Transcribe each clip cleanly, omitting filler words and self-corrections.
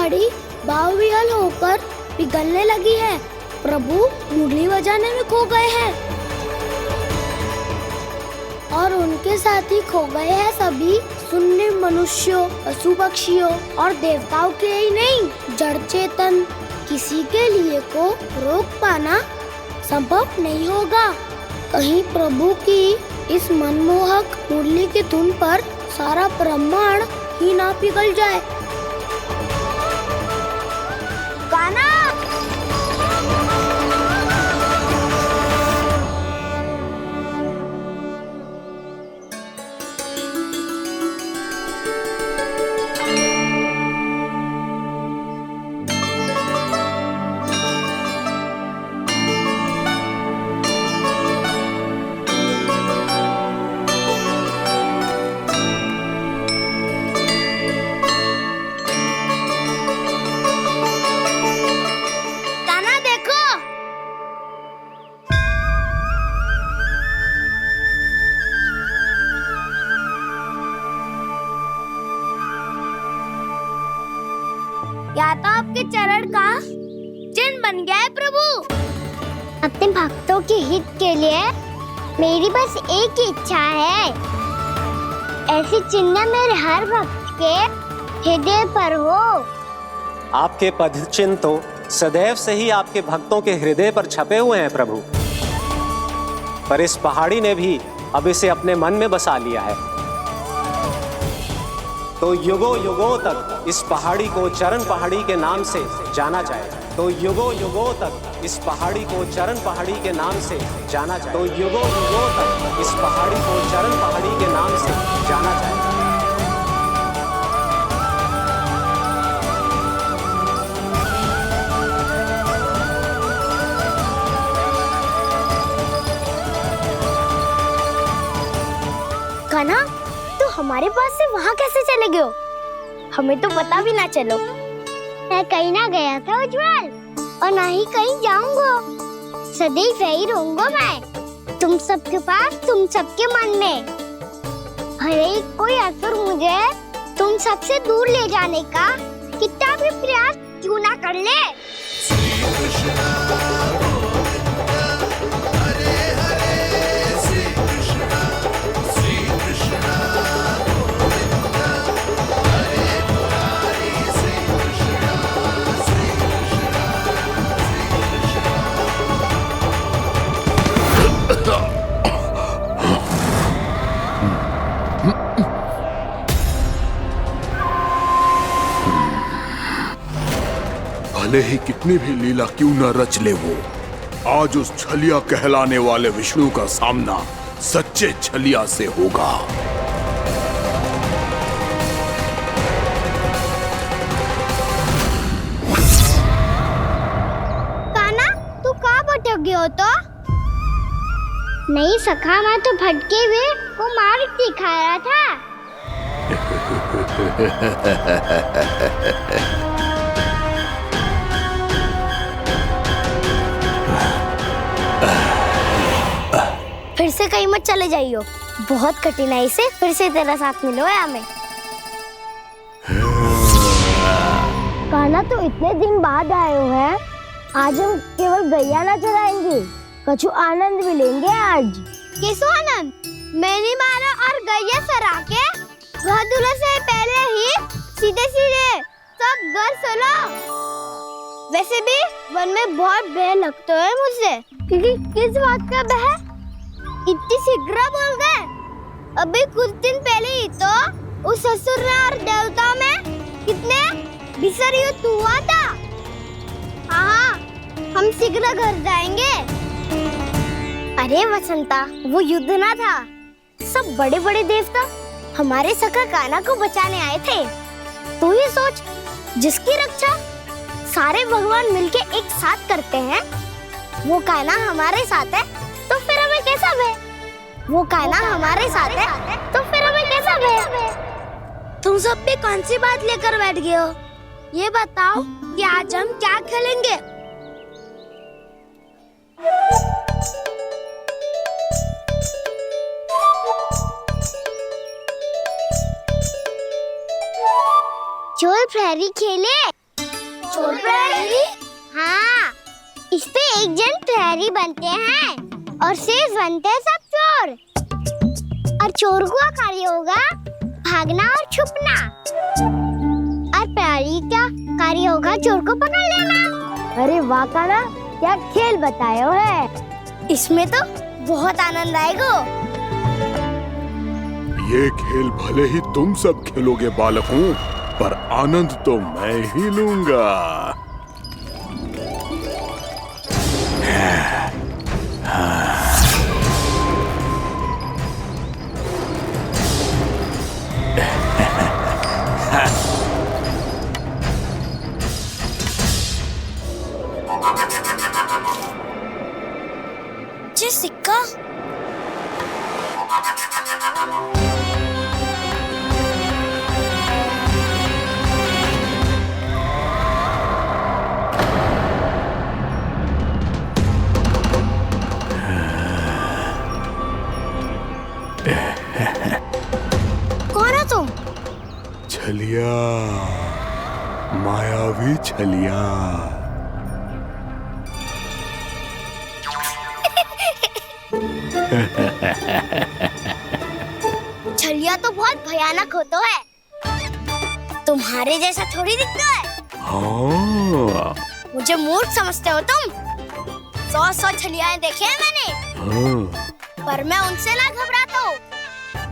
पहाड़ी बावरियाल होकर पिघलने लगी है। प्रभु मुरली बजाने में खो गए हैं और उनके साथ ही खो गए हैं सभी सुनने मनुष्यों, पशु पक्षियों और देवताओं के ही नहीं, जड़ चेतन किसी के लिए को रोक पाना संभव नहीं होगा। कहीं प्रभु की इस मनमोहक मुरली की धुन पर सारा ब्रह्मांड ही ना पिघल जाए। गाना या तो आपके चरण का चिन्ह बन गया है प्रभु। अपने भक्तों के हित के लिए मेरी बस एक ही इच्छा है, ऐसी चिन्ह मेरे हर भक्त के हृदय पर हो। आपके पद चिन्ह तो सदैव से ही आपके भक्तों के हृदय पर छपे हुए हैं प्रभु, पर इस पहाड़ी ने भी अब इसे अपने मन में बसा लिया है। तो युगों युगों तक इस पहाड़ी को चरण पहाड़ी के नाम से जाना जाए। तो युगों युगों तक इस पहाड़ी को चरण पहाड़ी के नाम से जाना जाए। तो युगों युगों तक इस पहाड़ी को चरण पहाड़ी के नाम से जाना जाए। कान्हा, तो हमारे पास से वहाँ कैसे चले गए हो? हमें तो पता भी ना चलो। मैं कहीं ना गया था उज्जवल, और ना ही कहीं जाऊंगा। सदैव यही रहूंगा मैं, तुम सबके पास, तुम सबके मन में। भले ही कोई असुर मुझे तुम सबसे दूर ले जाने का कितना भी प्रयास क्यों ना कर ले। श्री कृष्ण भले ही कितनी भी लीला क्यों न रच ले वो, आज उस छलिया कहलाने वाले विष्णु का सामना सच्चे छलिया से होगा। कान्हा, तू कहाँ भटक गया हो? तो नहीं सखा, मैं तो भटके हुए वो मार्ग दिखा रहा था। फिर से कहीं मत चले जाइयो, बहुत कठिनाई से फिर से तेरा साथ मिलो है हमें। कान्हा, तो इतने दिन बाद आए हो हैं, आज हम केवल गैया ना चराएंगे, कछु आनंद भी लेंगे आज। किसो आनंद? मैंने मारा और गैया चरा के वह दूल्हे से पहले ही सीधे सीधे सब घर चलो। वैसे भी वन में बहुत भय लगता है मुझसे, क्योंकि किस बात का भय? इतनी शीघ्र बोल गए। अभी कुछ दिन पहले ही तो उस असुर और देवताओं में कितने भीषण युद्ध हुआ था। हाँ, हम शीघ्र घर जाएंगे। अरे वसंता, वो युद्ध ना था, सब बड़े बड़े देवता हमारे सखा कान्हा को बचाने आए थे। तू ही सोच, जिसकी रक्षा सारे भगवान मिलके एक साथ करते हैं, वो कान्हा हमारे साथ है, तो फिर हमें कैसा भय? वो कान्हा हमारे साथ है, तो फिर हमें कैसा भय? तुम सब भी कौन सी बात लेकर बैठ गए हो? ये बताओ कि आज हम क्या खेलेंगे? चोर प्रहरी खेले। चोर प्रहरी? हाँ, इस पे एक जन प्रहरी बनते हैं और शेष बनते हैं सब चोर। और चोर का कार्य होगा भागना और छुपना, और प्रहरी का कार्य होगा चोर को पकड़ लेना। अरे वाह काना, क्या खेल बताए हो है। इसमें तो बहुत आनंद आएगा। ये खेल भले ही तुम सब खेलोगे बालकों, पर आनंद तो मैं ही लूंगा। सिक्का कौन है तुम? छलिया, मायावी छलिया। छलिया तो बहुत भयानक होता है, तुम्हारे जैसा थोड़ी दिखता है। हाँ। मुझे मूर्ख समझते हो तुम? 100 छलियाएं देखे हैं मैंने। हाँ। पर मैं उनसे ना घबराता हूँ,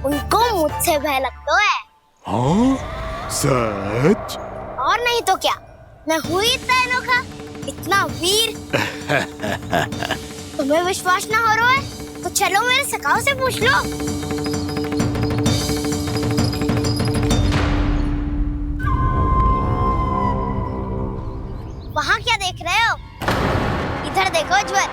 उनको मुझसे भय लगता है। हाँ? सच? और नहीं तो क्या, मैं हूँ इतना अनोखा, इतना वीर। तुम्हें विश्वास ना हो रहा है तो चलो मेरे सखाओं से पूछ लो। वहाँ क्या देख रहे हो? इधर देखो उज्ज्वल।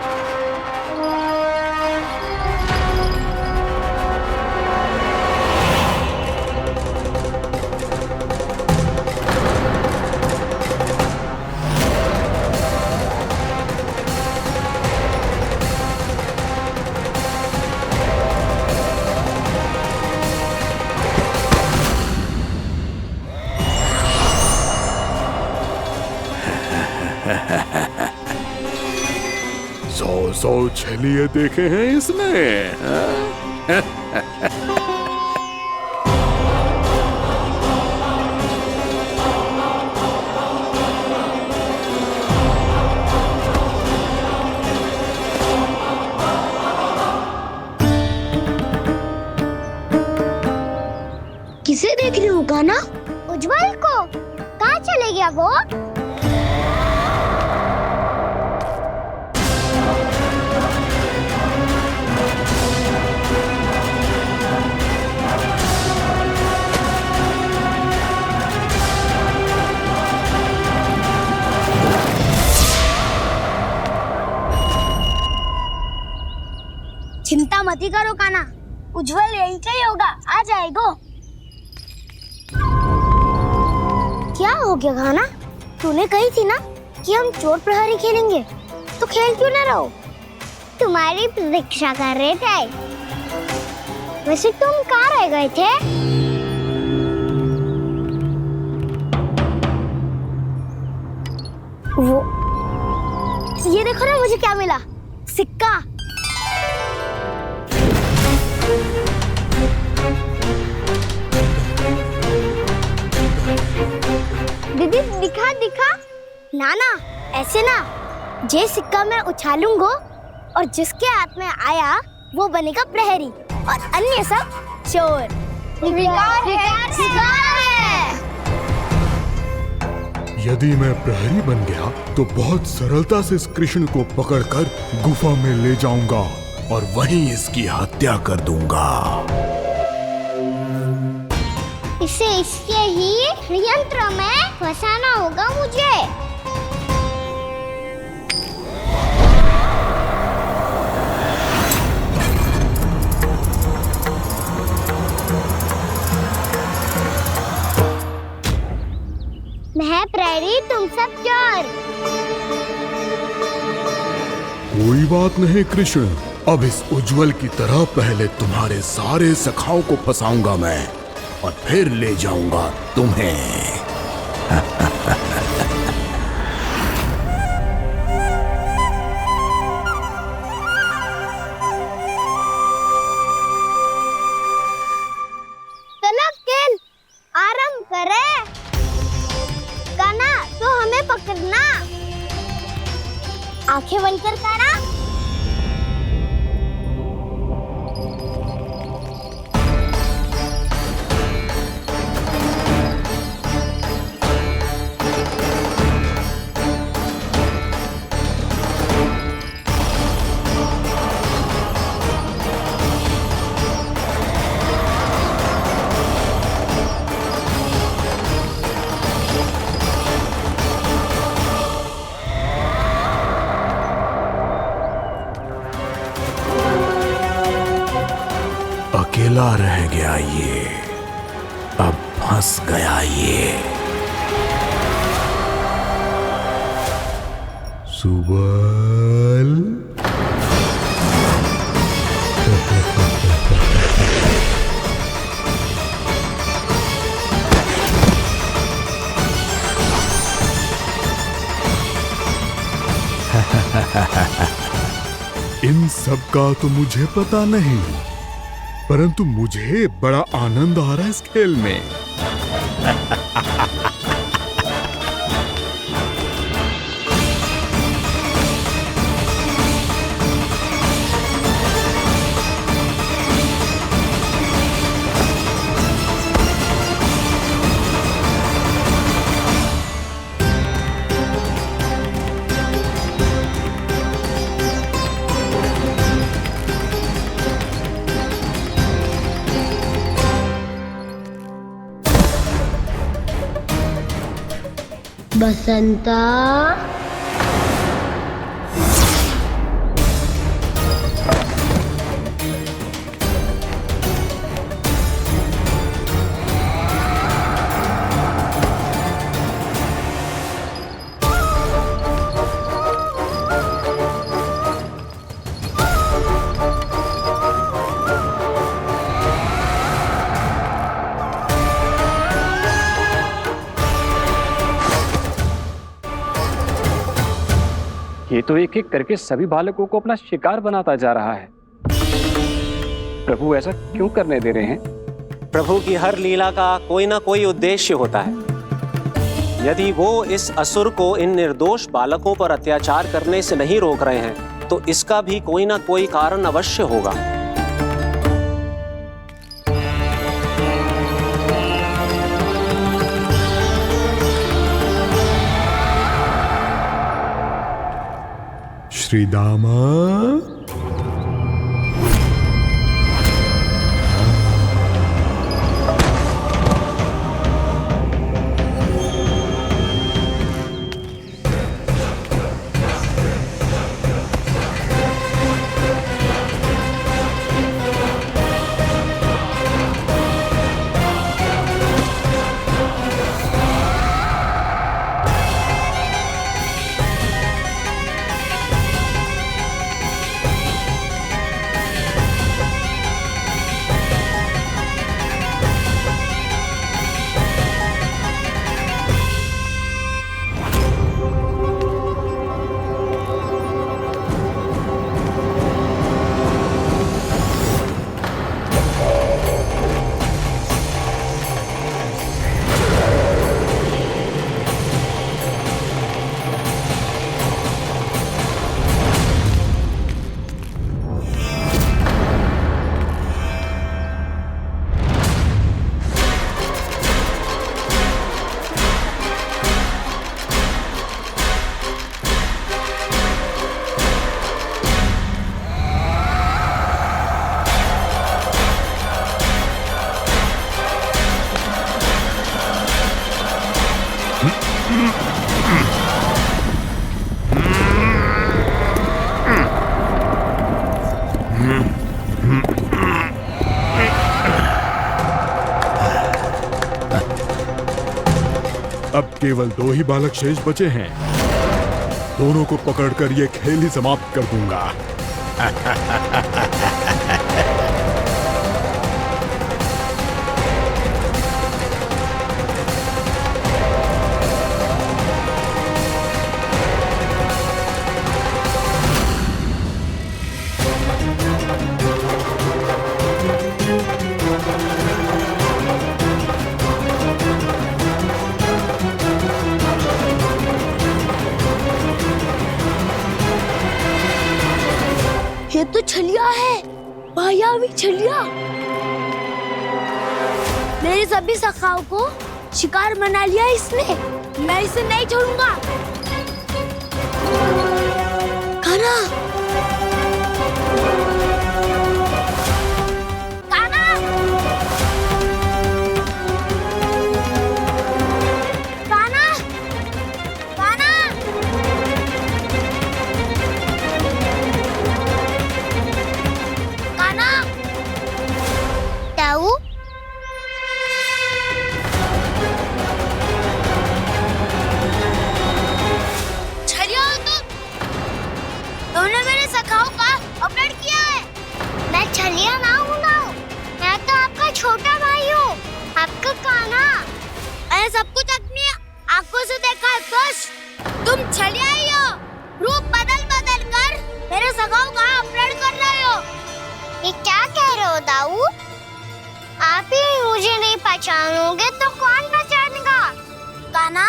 सौ छलिए देखे हैं इसने। किसे देख रही हूँ काना? उज्ज्वल को। कहाँ चले गया वो? चिंता मत करो काना, उज्ज्वल यही का ही होगा, आ जाएगा। क्या हो गया काना? तूने कही थी ना कि हम चोर प्रहरी खेलेंगे, तो खेल क्यों ना रहो? तुम्हारी प्रतीक्षा कर रहे थे। वैसे तुम कहाँ रह गए थे? वो ये देखो ना, मुझे क्या मिला? सिक्का। दीदी दिखा दिखा। ना ना, ऐसे ना। जे सिक्का मैं उछालूंगा और जिसके हाथ में आया वो बनेगा प्रहरी और अन्य सब चोर। शिकार है। यदि मैं प्रहरी बन गया तो बहुत सरलता से इस कृष्ण को पकड़कर गुफा में ले जाऊंगा और वहीं इसकी हत्या कर दूंगा। इसे इसके ही यंत्र में फंसाना होगा मुझे। मैं प्रहरी, तुम सब चोर। कोई बात नहीं कृष्ण, अब इस उज्ज्वल की तरह पहले तुम्हारे सारे सखाओं को फंसाऊंगा मैं और फिर ले जाऊंगा तुम्हें। आंखें बंद कर काना। अकेला रह गया ये, अब फंस गया ये। सुबल इन सब का तो मुझे पता नहीं, परंतु मुझे बड़ा आनंद आ रहा है इस खेल में। बसंता, ये तो एक एक करके सभी बालकों को अपना शिकार बनाता जा रहा है। प्रभु ऐसा क्यों करने दे रहे हैं? प्रभु की हर लीला का कोई ना कोई उद्देश्य होता है। यदि वो इस असुर को इन निर्दोष बालकों पर अत्याचार करने से नहीं रोक रहे हैं, तो इसका भी कोई ना कोई कारण अवश्य होगा। श्रीदामा, अब केवल 2 ही बालक शेष बचे हैं। दोनों को पकड़कर ये खेल ही समाप्त कर दूंगा। छलिया मेरे सभी सखाओं को शिकार बना लिया इसने। मैं इसे नहीं छोड़ूंगा। कान्हा, कान्हा, कान्हा, कान्हा, कान्हा। ताऊ, तुमने मेरे सखाओं का अपहरण किया है। मैं छलिया ना हूँ ना, मैं तो आपका छोटा भाई हूँ, आपका कान्हा। मैंने सब कुछ अपनी आंखों से देखा है बस। तुम छलिया ही हो। रूप बदल बदल कर मेरे सखाओं का अपहरण कर रहे हो। ये क्या कह रहे हो दाऊ? आप ही मुझे नहीं पहचानोगे तो कौन पहचानेगा? कान्हा,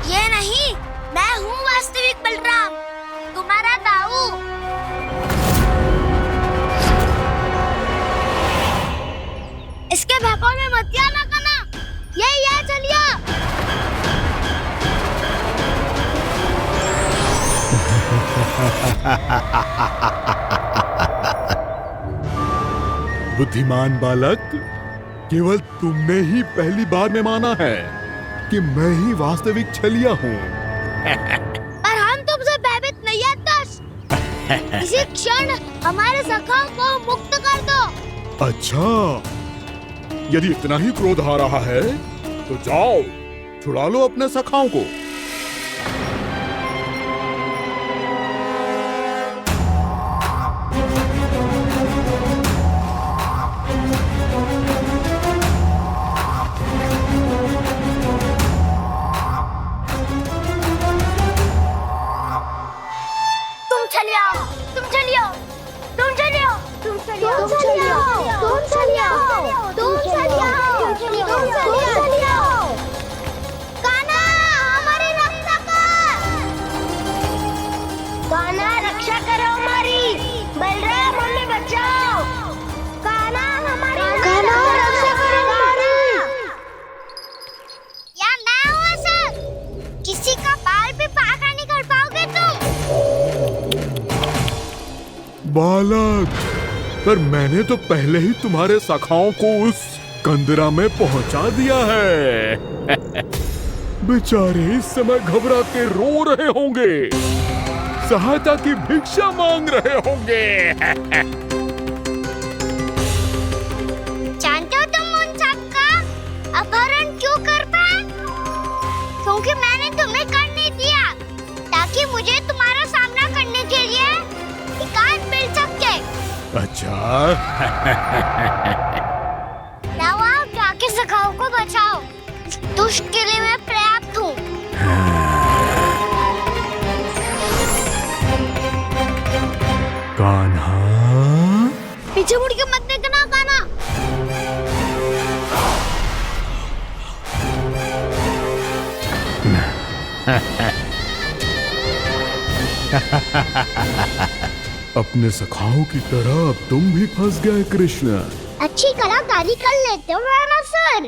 ये नहीं, मैं हूँ वास्तविक बलराम, तुम्हारा दाऊ। इसके भौकाल में मत आना कान्हा, यही है छलिया। बुद्धिमान बालक, केवल तुमने ही पहली बार में माना है कि मैं ही वास्तविक छलिया हूँ। पर हम तुमसे भयभीत नहीं है दस। इसी क्षण हमारे सखाओं को मुक्त कर दो। अच्छा, यदि इतना ही क्रोध आ रहा है तो जाओ, छुड़ा लो अपने सखाओं को। बालक, पर मैंने तो पहले ही तुम्हारे सखाओं को उस कंदरा में पहुंचा दिया है। बेचारे इस समय घबरा के रो रहे होंगे, सहायता की भिक्षा मांग रहे होंगे। जानते हो तुम उन सबका अपहरण क्यों कर पाए? क्योंकि मैंने तुम्हें कर नहीं दिया, ताकि मुझे तुम्हारा सामना करने के लिए हिकायत मिल सके। अच्छा। लाओ, आप जाके सखाओं को बचाओ। इस दुष्ट के लिए मैं पर्याप्त हूँ। कान्हा, पीछे मुड़ के मत देखना कान्हा। अपने सखाओं की तरह अब तुम भी फंस गए कृष्ण। अच्छी कलाकारी कर लेते हो ना सर।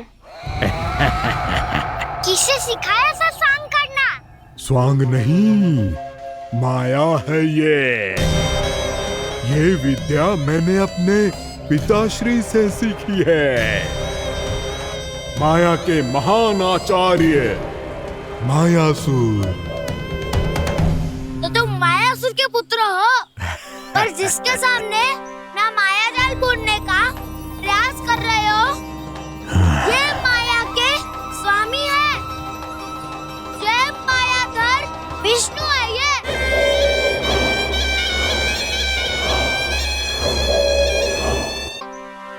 किसे सिखाया ऐसा स्वांग करना? स्वांग नहीं, माया है ये विद्या मैंने अपने पिताश्री से सीखी है। माया के महान आचार्य मायासुर। तो तुम मायासुर के पुत्र हो, पर जिसके सामने ना माया जाल बुनने का प्रयास कर रहे हो, ये माया के स्वामी है। ये मायाधर विष्णु है। ये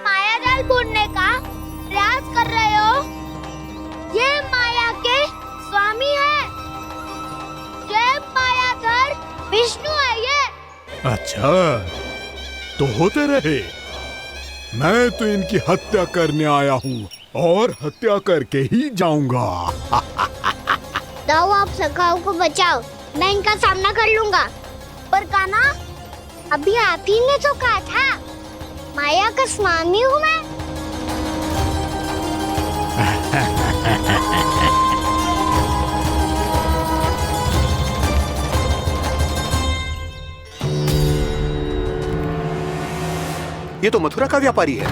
माया जाल बुनने का प्रयास कर रहे हो, ये माया के स्वामी है। ये मायाधर विष्णु है। ये अच्छा, तो होते रहे। मैं तो इनकी हत्या करने आया हूँ और हत्या करके ही जाऊंगा। दाऊ, आप सखाओं को बचाओ, मैं इनका सामना कर लूंगा। पर कान्हा, अभी आप ही ने तो कहा था माया का स्वामी हूँ मैं। ये तो मथुरा का व्यापारी है।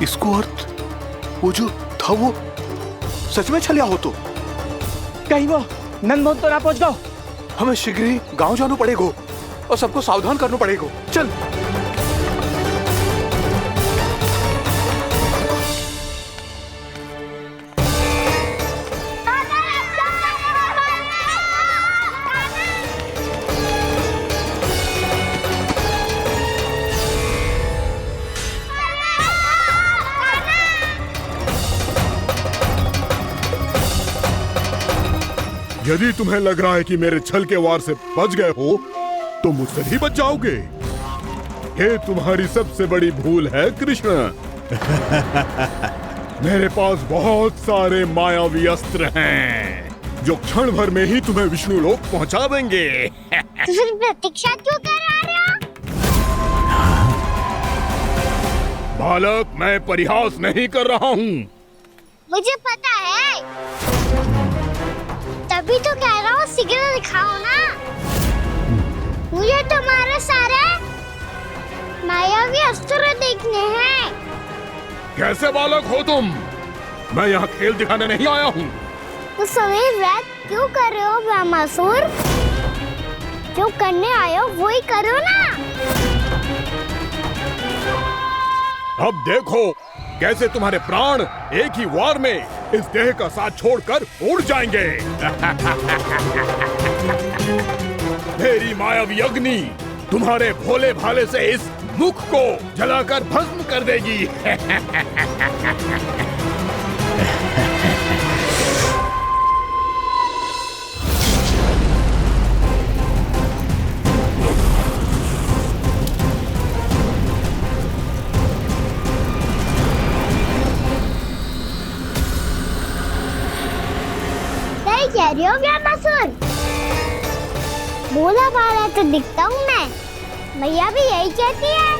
इसको अर्थ वो जो था वो सच में छलिया हो तो कहीं वो नंदमोहन तो ना पहुंच गो। हमें शीघ्र ही गांव जाना पड़ेगा और सबको सावधान करना पड़ेगा। चल। यदि तुम्हें लग रहा है कि मेरे छल के वार से बच गए हो तो मुझसे भी बच जाओगे। ये तुम्हारी सबसे बड़ी भूल है कृष्ण। मेरे पास बहुत सारे मायावी अस्त्र हैं जो क्षण भर में ही तुम्हें विष्णु लोक पहुंचा देंगे। तो फिर प्रतीक्षा क्यों कर रहे हो? बालक, मैं परिहास नहीं कर रहा हूँ। मुझे पता है, तभी तो कह रहा हूँ शीघ्र दिखाओ ना। मुझे तुम्हारे सारे मायावी अस्त्र देखने हैं। कैसे बालक हो तुम? मैं यहाँ खेल दिखाने नहीं आया हूँ। तो सवेर रात क्यों कर रहे हो ब्रह्मासुर? जो करने आए हो वो ही करो ना। अब देखो कैसे तुम्हारे प्राण एक ही वार में इस देह का साथ छोड़कर उड़ जाएंगे। मेरी मायावी अग्नि तुम्हारे भोले भाले से इस मुख को जलाकर भस्म कर देगी। सही कह रही हो ब्रह्मासुर। भोला भाला तो दिखता हूँ मैं। भैया भी यही कहती है।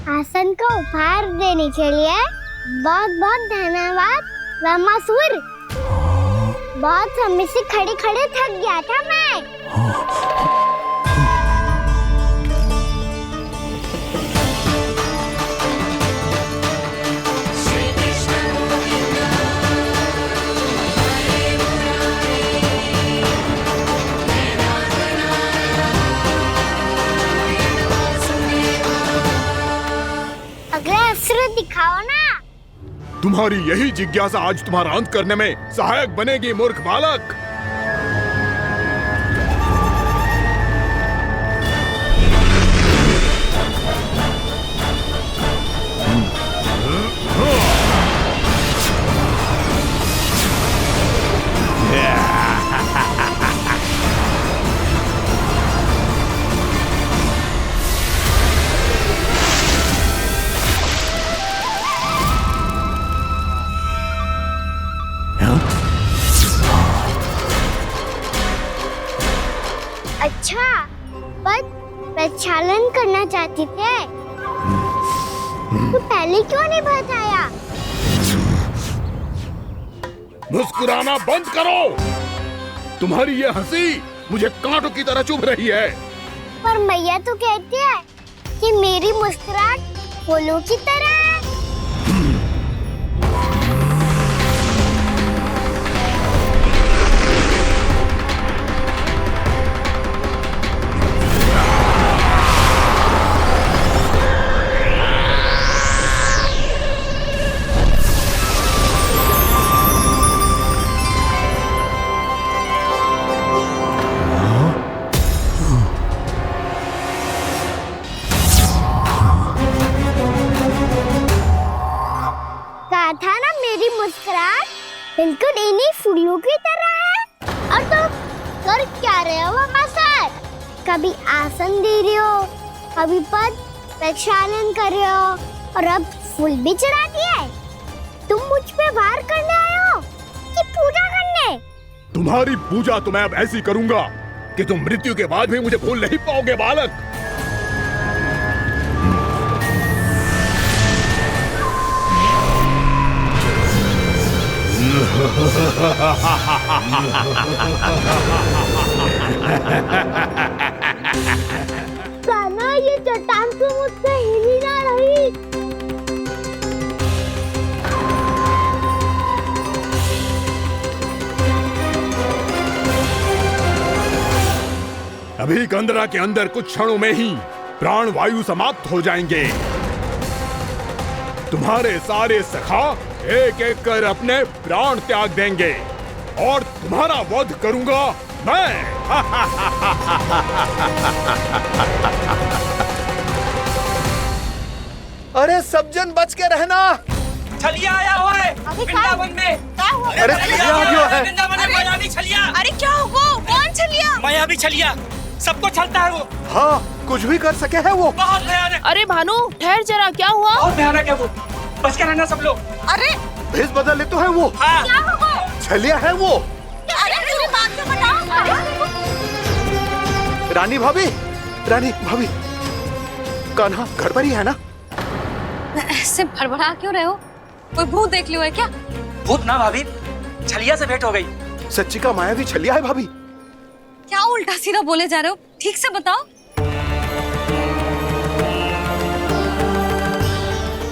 आसन का उपहार देने के लिए बहुत बहुत धन्यवाद ब्रह्मासुर। बहुत समय से खड़े खड़े थक गया था मैं। अगला अस्त्र दिखाओ ना। तुम्हारी यही जिज्ञासा आज तुम्हारा अंत करने में सहायक बनेगी मूर्ख बालक। अच्छा, पर प्रक्षालन करना चाहते थे तो पहले क्यों नहीं बताया? मुस्कुराना बंद करो। तुम्हारी ये हंसी मुझे कांटों की तरह चुभ रही है। पर मैया तो कहती है कि मेरी मुस्कुराहट फूलों की तरह है। मुस्कुराहट बिल्कुल इन्हीं फूलों की तरह है। और तुम कर क्या रहे हो वहाँ सर? कभी आसन दे रहे हो, कभी पद प्रक्षालन कर रहे हो और अब फूल भी चढ़ा दिए। तुम मुझ पे वार करने आए हो कि पूजा करने? तुम्हारी पूजा तो मैं अब ऐसी करूंगा कि तुम मृत्यु के बाद भी मुझे भूल नहीं पाओगे बालक। कान्हा, ये चट्टान तो मुझसे हिली ना रही। अभी कंदरा के अंदर कुछ क्षणों में ही प्राण वायु समाप्त हो जाएंगे। तुम्हारे सारे सखा एक एक कर अपने प्राण त्याग देंगे और तुम्हारा वध करूंगा मैं। अरे सब जन बच के रहना। छलिया आया हुआ है वृंदावन में। अरे छलिया आ गया है। वृंदावन में मायावी छलिया। अरे क्या हुआ? कौन छलिया? मायावी छलिया, सबको छलता है वो। हाँ, कुछ भी कर सके है वो। बहुत भयानक। अरे भानु ठहर जरा, क्या हुआ? बहुत भयानक है वो, बच के रहना सब लोग। अरे भेष बदल ले तो है वो। हाँ। क्या हुआ? छलिया है वो। अरे पूरी बात तो बताओ। रानी भाभी, रानी भाभी, कान्हा घर पर ही है ना? ऐसे भड़बड़ा क्यों रहे हो? कोई भूत देख लियो है क्या? भूत ना भाभी, छलिया से भेंट हो गई। सच्ची का मायावी छलिया है भाभी। क्या उल्टा सीधा बोले जा रहे हो? ठीक से बताओ।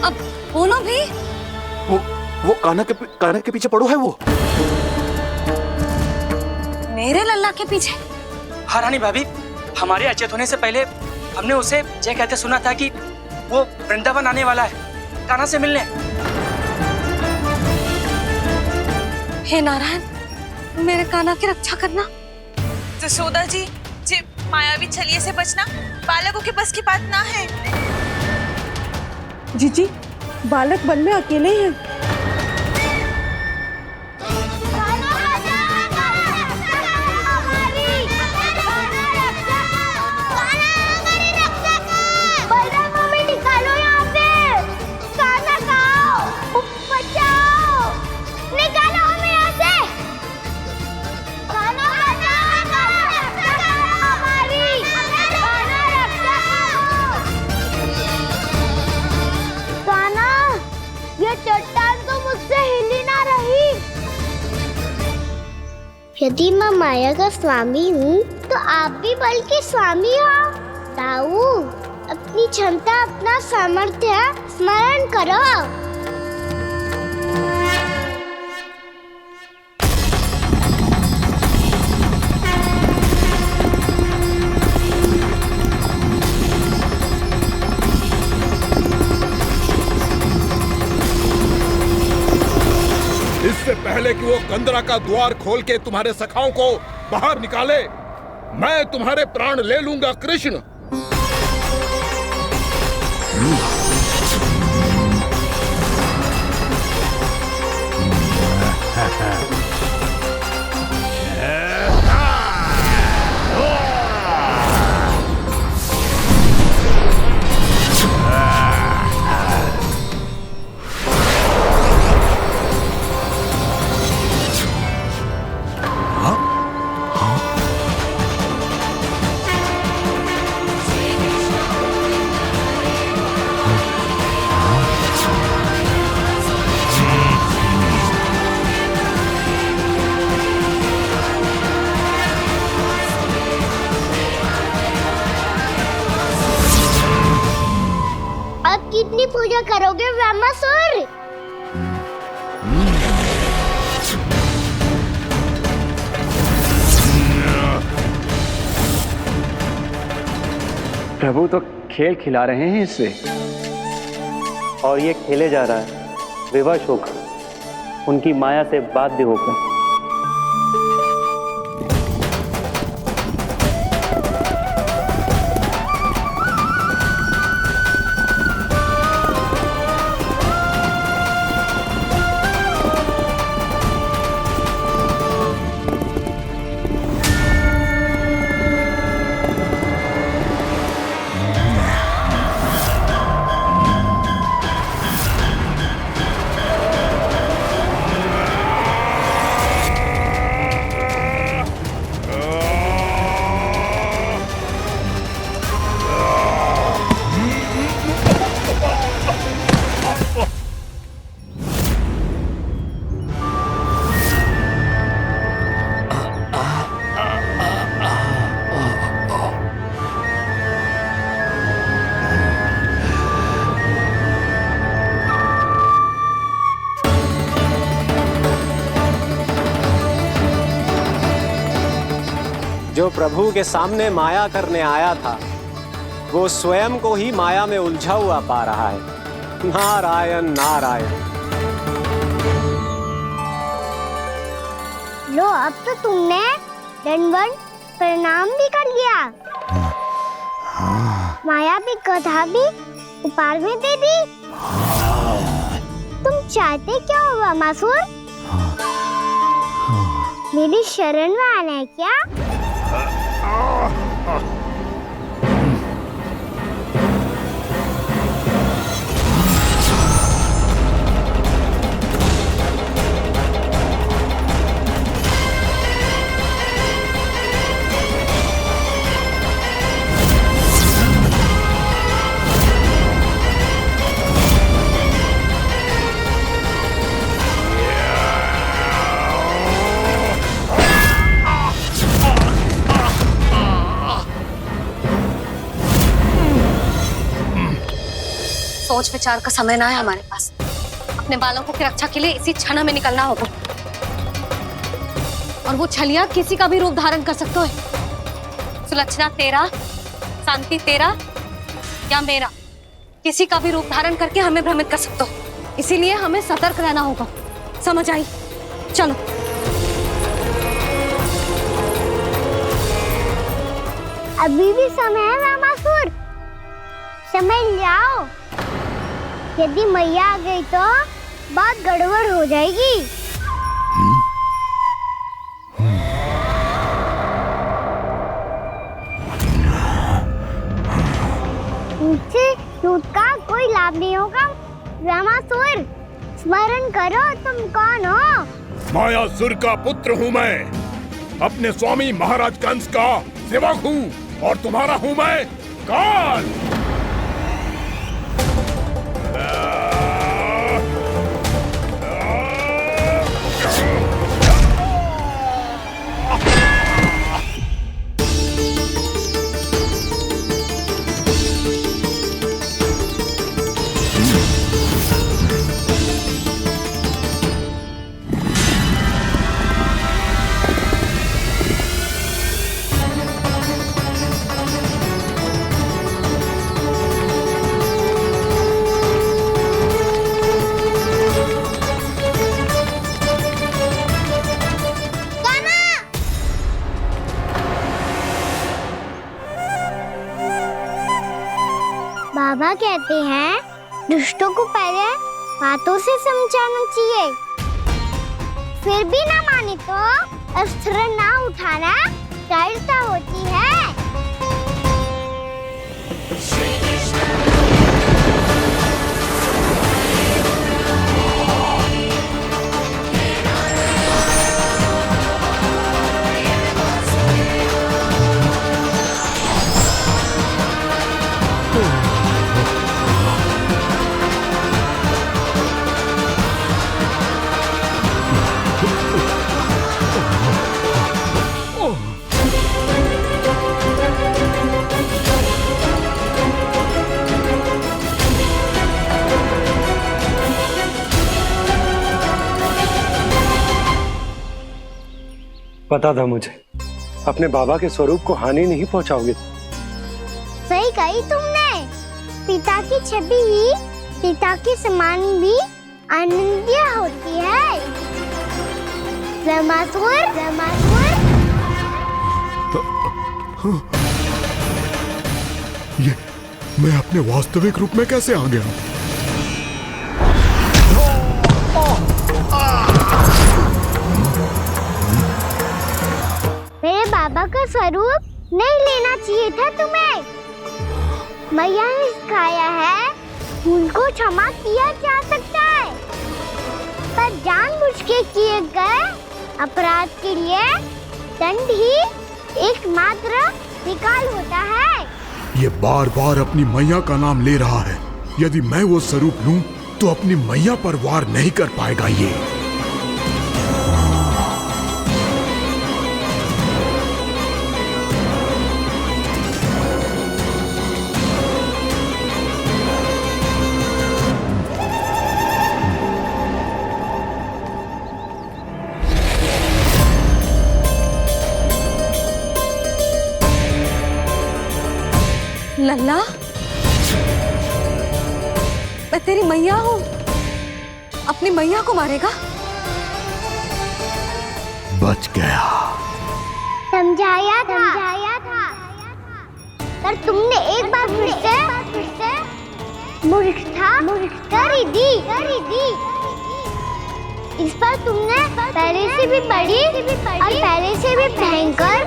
अब बोलो भी। वो कान्हा के पीछे पड़ो है वो। मेरे लल्ला के पीछे? हाँ रानी भाभी, हमारे अचेत होने से पहले हमने उसे ये कहते सुना था कि वो वृंदावन आने वाला है कान्हा से मिलने। हे नारायण, मेरे कान्हा की रक्षा करना। जसोदा जी, मायावी छलिए से बचना बालकों के बस की बात ना है। जीजी, बालक वन में अकेले हैं। यदि मैं माया का स्वामी हूँ तो आप भी बल के स्वामी हो। ताऊ, अपनी क्षमता, अपना सामर्थ्य स्मरण करो। इससे पहले कि वो कंदरा का द्वार खोल के तुम्हारे सखाओं को बाहर निकाले, मैं तुम्हारे प्राण ले लूंगा कृष्ण। कितनी पूजा करोगे ब्रह्मासुर? प्रभु तो खेल खिला रहे हैं इससे, और ये खेले जा रहा है विवश होकर, उनकी माया से बाध्य होकर। जो प्रभु के सामने माया करने आया था वो स्वयं को ही माया में उलझा हुआ पा रहा है। नारायण नारायण। लो, अब तो तुमने दंडवत प्रणाम भी कर लिया, माया भी कथा भी उपहार में दे दी। तुम चाहते क्या हो वामासुर? मेरी शरण में आना है क्या? सोच विचार का समय ना है हमारे पास। अपने बालकों की रक्षा के लिए इसी क्षण में निकलना होगा। और वो छलिया किसी का भी रूप धारण कर सकते हो। सुलक्षणा तेरा, शांति तेरा या मेरा, किसी का भी रूप धारण करके हमें भ्रमित कर सकते हो। इसीलिए हमें सतर्क रहना होगा। समझ आई? चलो। अभी भी समय है वामासुर, समय लाओ। यदि मैया आ गई तो बात गड़बड़ हो जाएगी। मुझसे झूठ का कोई लाभ नहीं होगा। वामासुर, स्मरण करो तुम कौन हो? मायासुर का पुत्र हूँ मैं, अपने स्वामी महाराज कंस का सेवक हूँ, और तुम्हारा हूँ मैं काल। बाबा कहते हैं दुष्टों को पहले बातों से समझाना चाहिए, फिर भी ना माने तो अस्त्र ना उठाना दृढ़ता होती है। पता था मुझे, अपने बाबा के स्वरूप को हानि नहीं पहुंचाओगे। सही कही तुमने। पिता की छवि ही पिता के समान भी आनंदीय होती है। वामासुर, वामासुर। ये मैं अपने वास्तविक रूप में कैसे आ गया? मेरे बाबा का स्वरूप नहीं लेना चाहिए था तुम्हें। मैया ने सिखाया है भूल को क्षमा किया जा सकता है, पर जानबूझ के किए गए अपराध के लिए दंड ही एकमात्र विकल्प होता है। ये बार बार अपनी मैया का नाम ले रहा है। यदि मैं वो स्वरूप लूं तो अपनी मैया पर वार नहीं कर पाएगा ये। अल्लाह, मैं तेरी मैया हूँ, अपनी मैया को मारेगा? बच गया। समझाया था। पर तुमने एक बार फिर से मूर्खता कर ही दी। इस पर तुमने पहले से भी बड़ी और पहले से भी भयंकर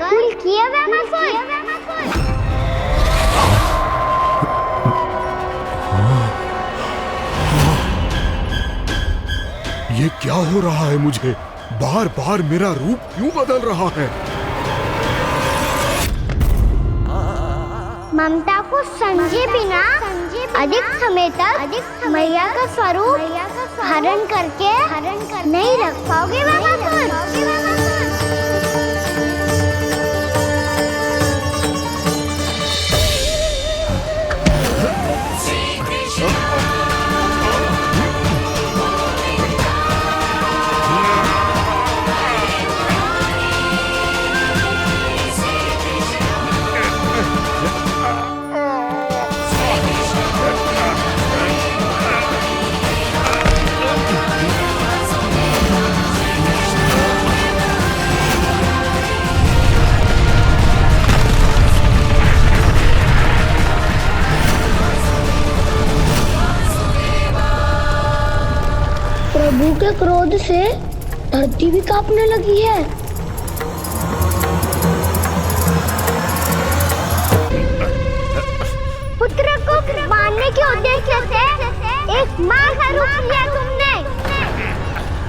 भूल किया वैमासुर। ये क्या हो रहा है मुझे? बार बार मेरा रूप क्यों बदल रहा है? ममता को समझे बिना अधिक समय तक मैया का स्वरूप हरण करके नहीं रख पाओगे वैमासुर। प्रभु के क्रोध से धरती भी कांपने लगी है। पुत्र को मारने के उद्देश्य से एक माँ का रूप लिया तुमने।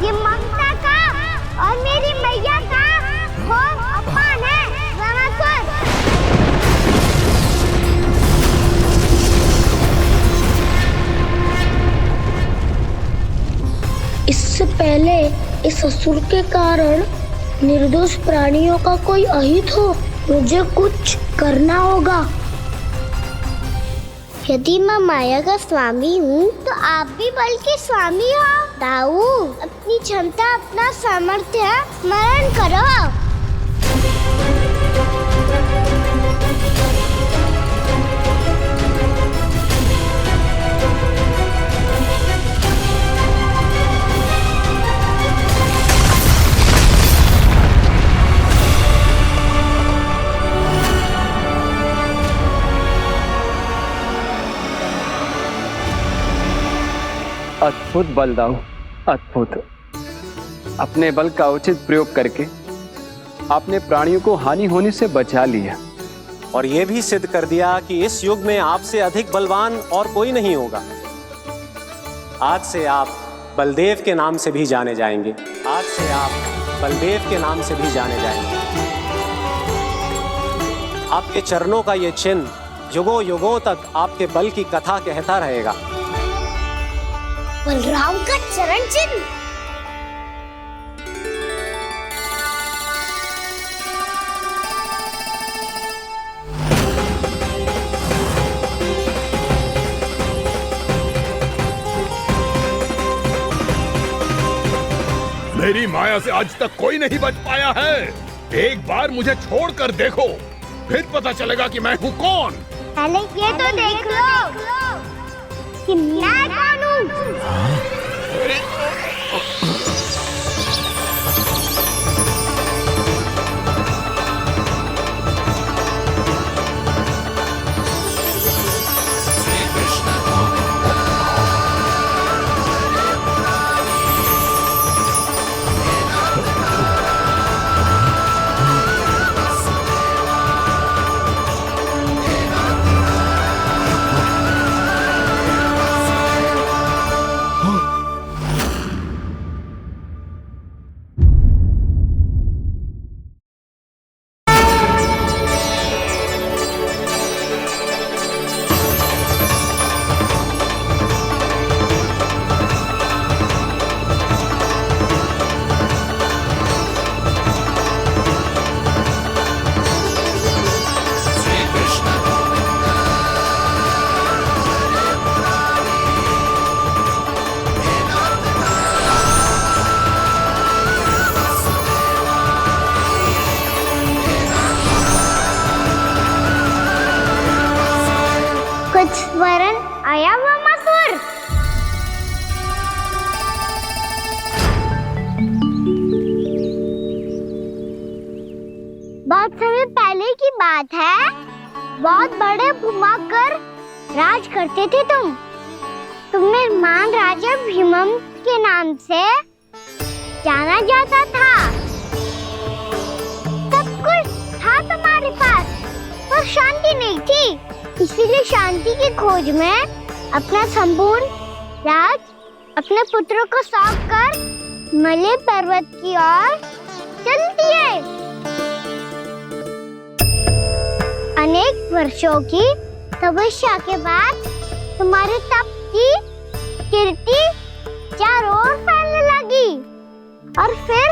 ये ममता का और मेरी मैया का घोर अपमान है वैमासुर। इससे पहले इस असुर के कारण निर्दोष प्राणियों का कोई अहित हो, मुझे कुछ करना होगा। यदि मैं माया का स्वामी हूँ तो आप भी बल के स्वामी हो। दाऊ, अपनी क्षमता अपना सामर्थ्य स्मरण करो। अद्भुत बल दाऊ, अद्भुत। अपने बल का उचित प्रयोग करके आपने प्राणियों को हानि होने से बचा लिया और ये भी सिद्ध कर दिया कि इस युग में आपसे अधिक बलवान और कोई नहीं होगा। आज से आप बलदेव के नाम से भी जाने जाएंगे। आज से आप बलदेव के नाम से भी जाने जाएंगे। आपके चरणों का ये चिन्ह युगों युगों तक आपके बल की कथा कहता रहेगा। बलराम का चरण चिन्ह। मेरी माया से आज तक कोई नहीं बच पाया है। एक बार मुझे छोड़कर देखो, फिर पता चलेगा कि मैं हूँ कौन। पहले ये तो देख लो कि मैं कौन हूँ। बात है, बहुत बड़े भूमाकर राज करते थे तुम। तुम्हें महान राजा भीमम के नाम से जाना जाता था। सब कुछ था तुम्हारे पास, पर शांति नहीं थी। इसीलिए शांति की खोज में अपना संपूर्ण राज अपने पुत्रों को सौंप कर मलय पर्वत की ओर चल दिए। अनेक वर्षों की तपस्या के बाद तुम्हारे तप की कीर्ति चारों ओर फैलने लगी और फिर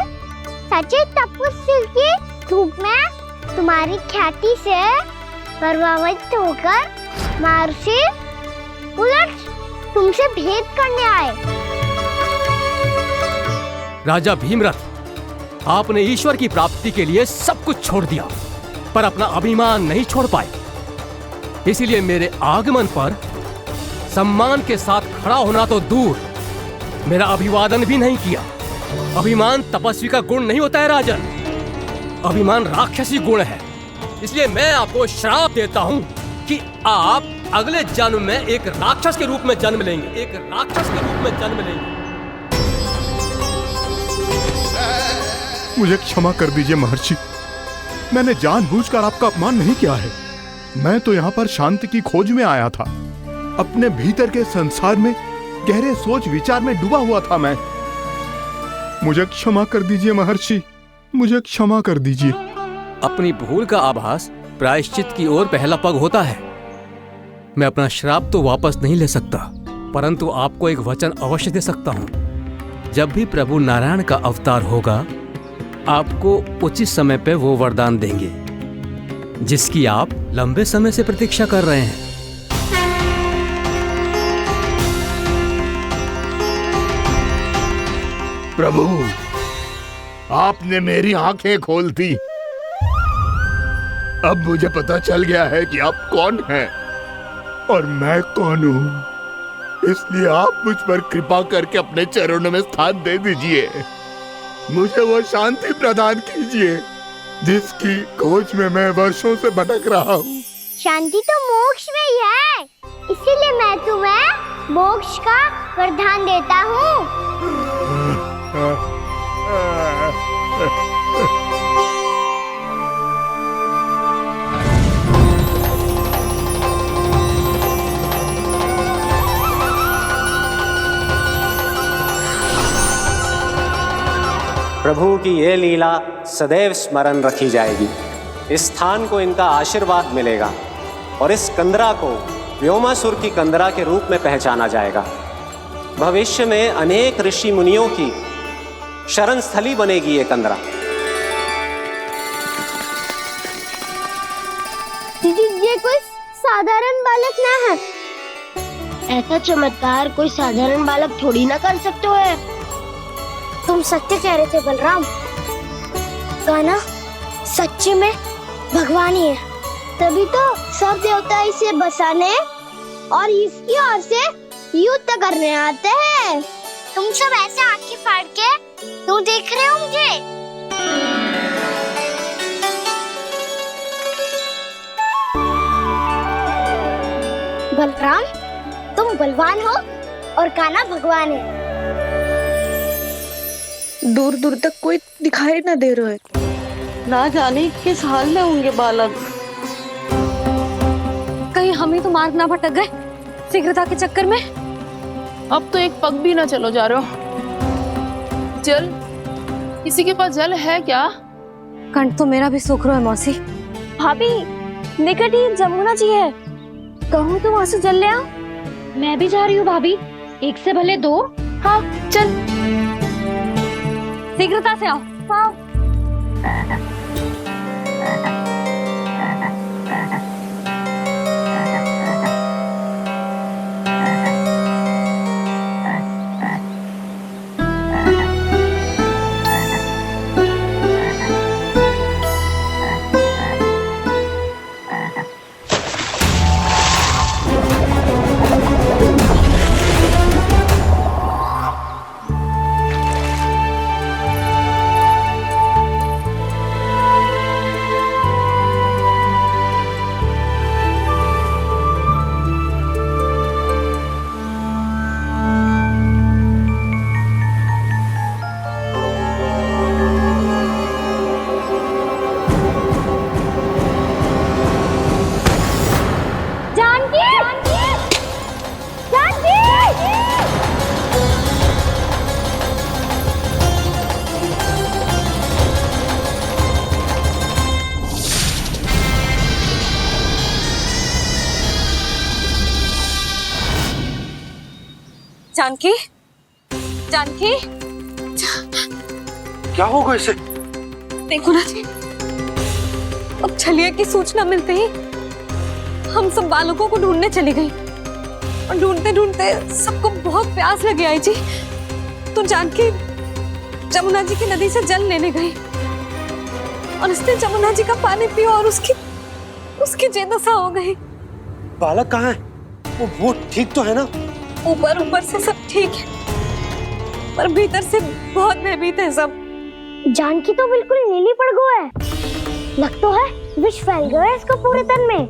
सच्चे तपस्वी के रूप में तुम्हारी ख्याति से प्रभावित होकर महर्षि उलट तुमसे भेंट करने आए। राजा भीमरथ, आपने ईश्वर की प्राप्ति के लिए सब कुछ छोड़ दिया, पर अपना अभिमान नहीं छोड़ पाए। इसीलिए मेरे आगमन पर सम्मान के साथ खड़ा होना तो दूर, मेरा अभिवादन भी नहीं किया। अभिमान तपस्वी का गुण नहीं होता है राजन, अभिमान राक्षसी गुण है। इसलिए मैं आपको श्राप देता हूँ कि आप अगले जन्म में एक राक्षस के रूप में जन्म लेंगे, एक राक्षस के रूप में जन्म लेंगे। मुझे क्षमा कर दीजिए महर्षि, मैंने जानबूझकर आपका अपमान नहीं किया है। मैं तो यहाँ पर शांति की खोज में आया था। अपने भीतर के संसार में गहरे सोच विचार में डूबा हुआ था मैं। मुझे क्षमा कर दीजिए महर्षि, मुझे क्षमा कर दीजिए। अपनी भूल का आभास प्रायश्चित की ओर पहला पग होता है। मैं अपना श्राप तो वापस नहीं ले सकता, परंतु आपको एक वचन अवश्य दे सकता हूँ। जब भी प्रभु नारायण का अवतार होगा, आपको उचित समय पे वो वरदान देंगे जिसकी आप लंबे समय से प्रतीक्षा कर रहे हैं। प्रभु, आपने मेरी आंखें खोल दी। अब मुझे पता चल गया है कि आप कौन हैं और मैं कौन हूँ। इसलिए आप मुझ पर कृपा करके अपने चरणों में स्थान दे दीजिए। मुझे वो शांति प्रदान कीजिए जिसकी खोज में मैं वर्षों से भटक रहा हूँ। शांति तो मोक्ष में ही है, इसीलिए मैं तुम्हें मोक्ष का वरदान देता हूँ। प्रभु की ये लीला सदैव स्मरण रखी जाएगी। इस स्थान को इनका आशीर्वाद मिलेगा और इस कंदरा को व्योमासुर की कंदरा के रूप में पहचाना जाएगा। भविष्य में अनेक ऋषि मुनियों की शरण स्थली बनेगी ये कंदरा। ये कोई साधारण बालक ना है। ऐसा चमत्कार कोई साधारण बालक थोड़ी ना कर सकते है। तुम सत्य कह रहे थे बलराम, गाना सच्ची में भगवान ही है। तभी तो सब देवता इसे बसाने और इसकी ओर से युद्ध करने आते हैं। तुम सब ऐसे आंखें फाड़ के क्यों देख रहे हो मुझे? बलराम, तुम बलवान हो और कान्हा भगवान है। दूर दूर तक कोई दिखाई ना दे रहा है। ना जाने किस हाल में होंगे बालक। कहीं हम ही तो मार्ग ना भटक गए शीघ्रता के चक्कर में। अब तो एक पग भी ना चलो जा रहे हो। जल, किसी के पास जल है क्या? कंठ तो मेरा भी सूख रहा है मौसी। भाभी, निकट ही जमुना जी है, कहूँ तो वहाँ से जल ले आओ। मैं भी जा रही हूँ भाभी, एक से भले दो। हाँ चल, शीघ्रता से आओ। हाँ। जानकी, जानकी, क्या होगा इसे? देखो ना जी, अब छलिया की सूचना मिलते ही हम सब बालकों को ढूंढने चली गई और ढूंढते ढूंढते सबको बहुत प्यास लगी आई जी। तो जानकी जमुना जी की नदी से जल लेने गई और उसने जमुना जी का पानी पिया और उसकी जेदशा हो गई। बालक कहाँ है? वो ठीक तो है ना? ऊपर से सब ठीक है पर भीतर से बहुत भयभीत है सब। जानकी तो बिल्कुल नीली पड़ गया है। लग तो है विष फैल गया है इसको पूरे तन में।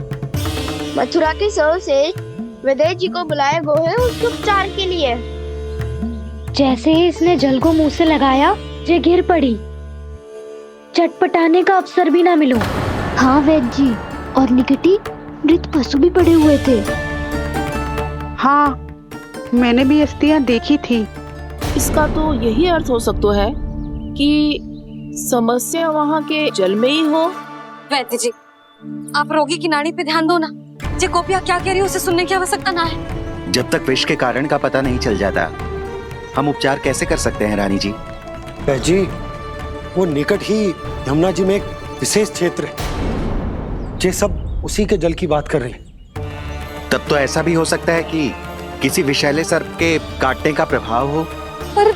मथुरा के सर्वश्रेष्ठ विदेह जी को बुलाए गए हैं उसके उपचार के लिए। जैसे ही इसने जल को मुंह से लगाया, ये गिर पड़ी। चटपटाने का अवसर भी ना मिलो। हाँ वैद्य जी, और निकटी मृत पशु भी पड़े हुए थे। हाँ, मैंने भी अस्थियां देखी थी। इसका तो यही अर्थ हो सकता है कि समस्या वहाँ के जल में ही हो। वैद्य जी, आप रोगी की नाड़ी पे ध्यान दो ना। जे गोपिया क्या कह रही है उसे सुनने की आवश्यकता ना है। जब तक विष के कारण का पता नहीं चल जाता, हम उपचार कैसे कर सकते हैं रानी जी? जी, वो निकट ही यमुना जी में एक विशेष क्षेत्र है। ये सब उसी के जल की बात कर रहे हैं। तब तो ऐसा भी हो सकता है कि किसी विषैले सर्प के काटने का प्रभाव हो। पर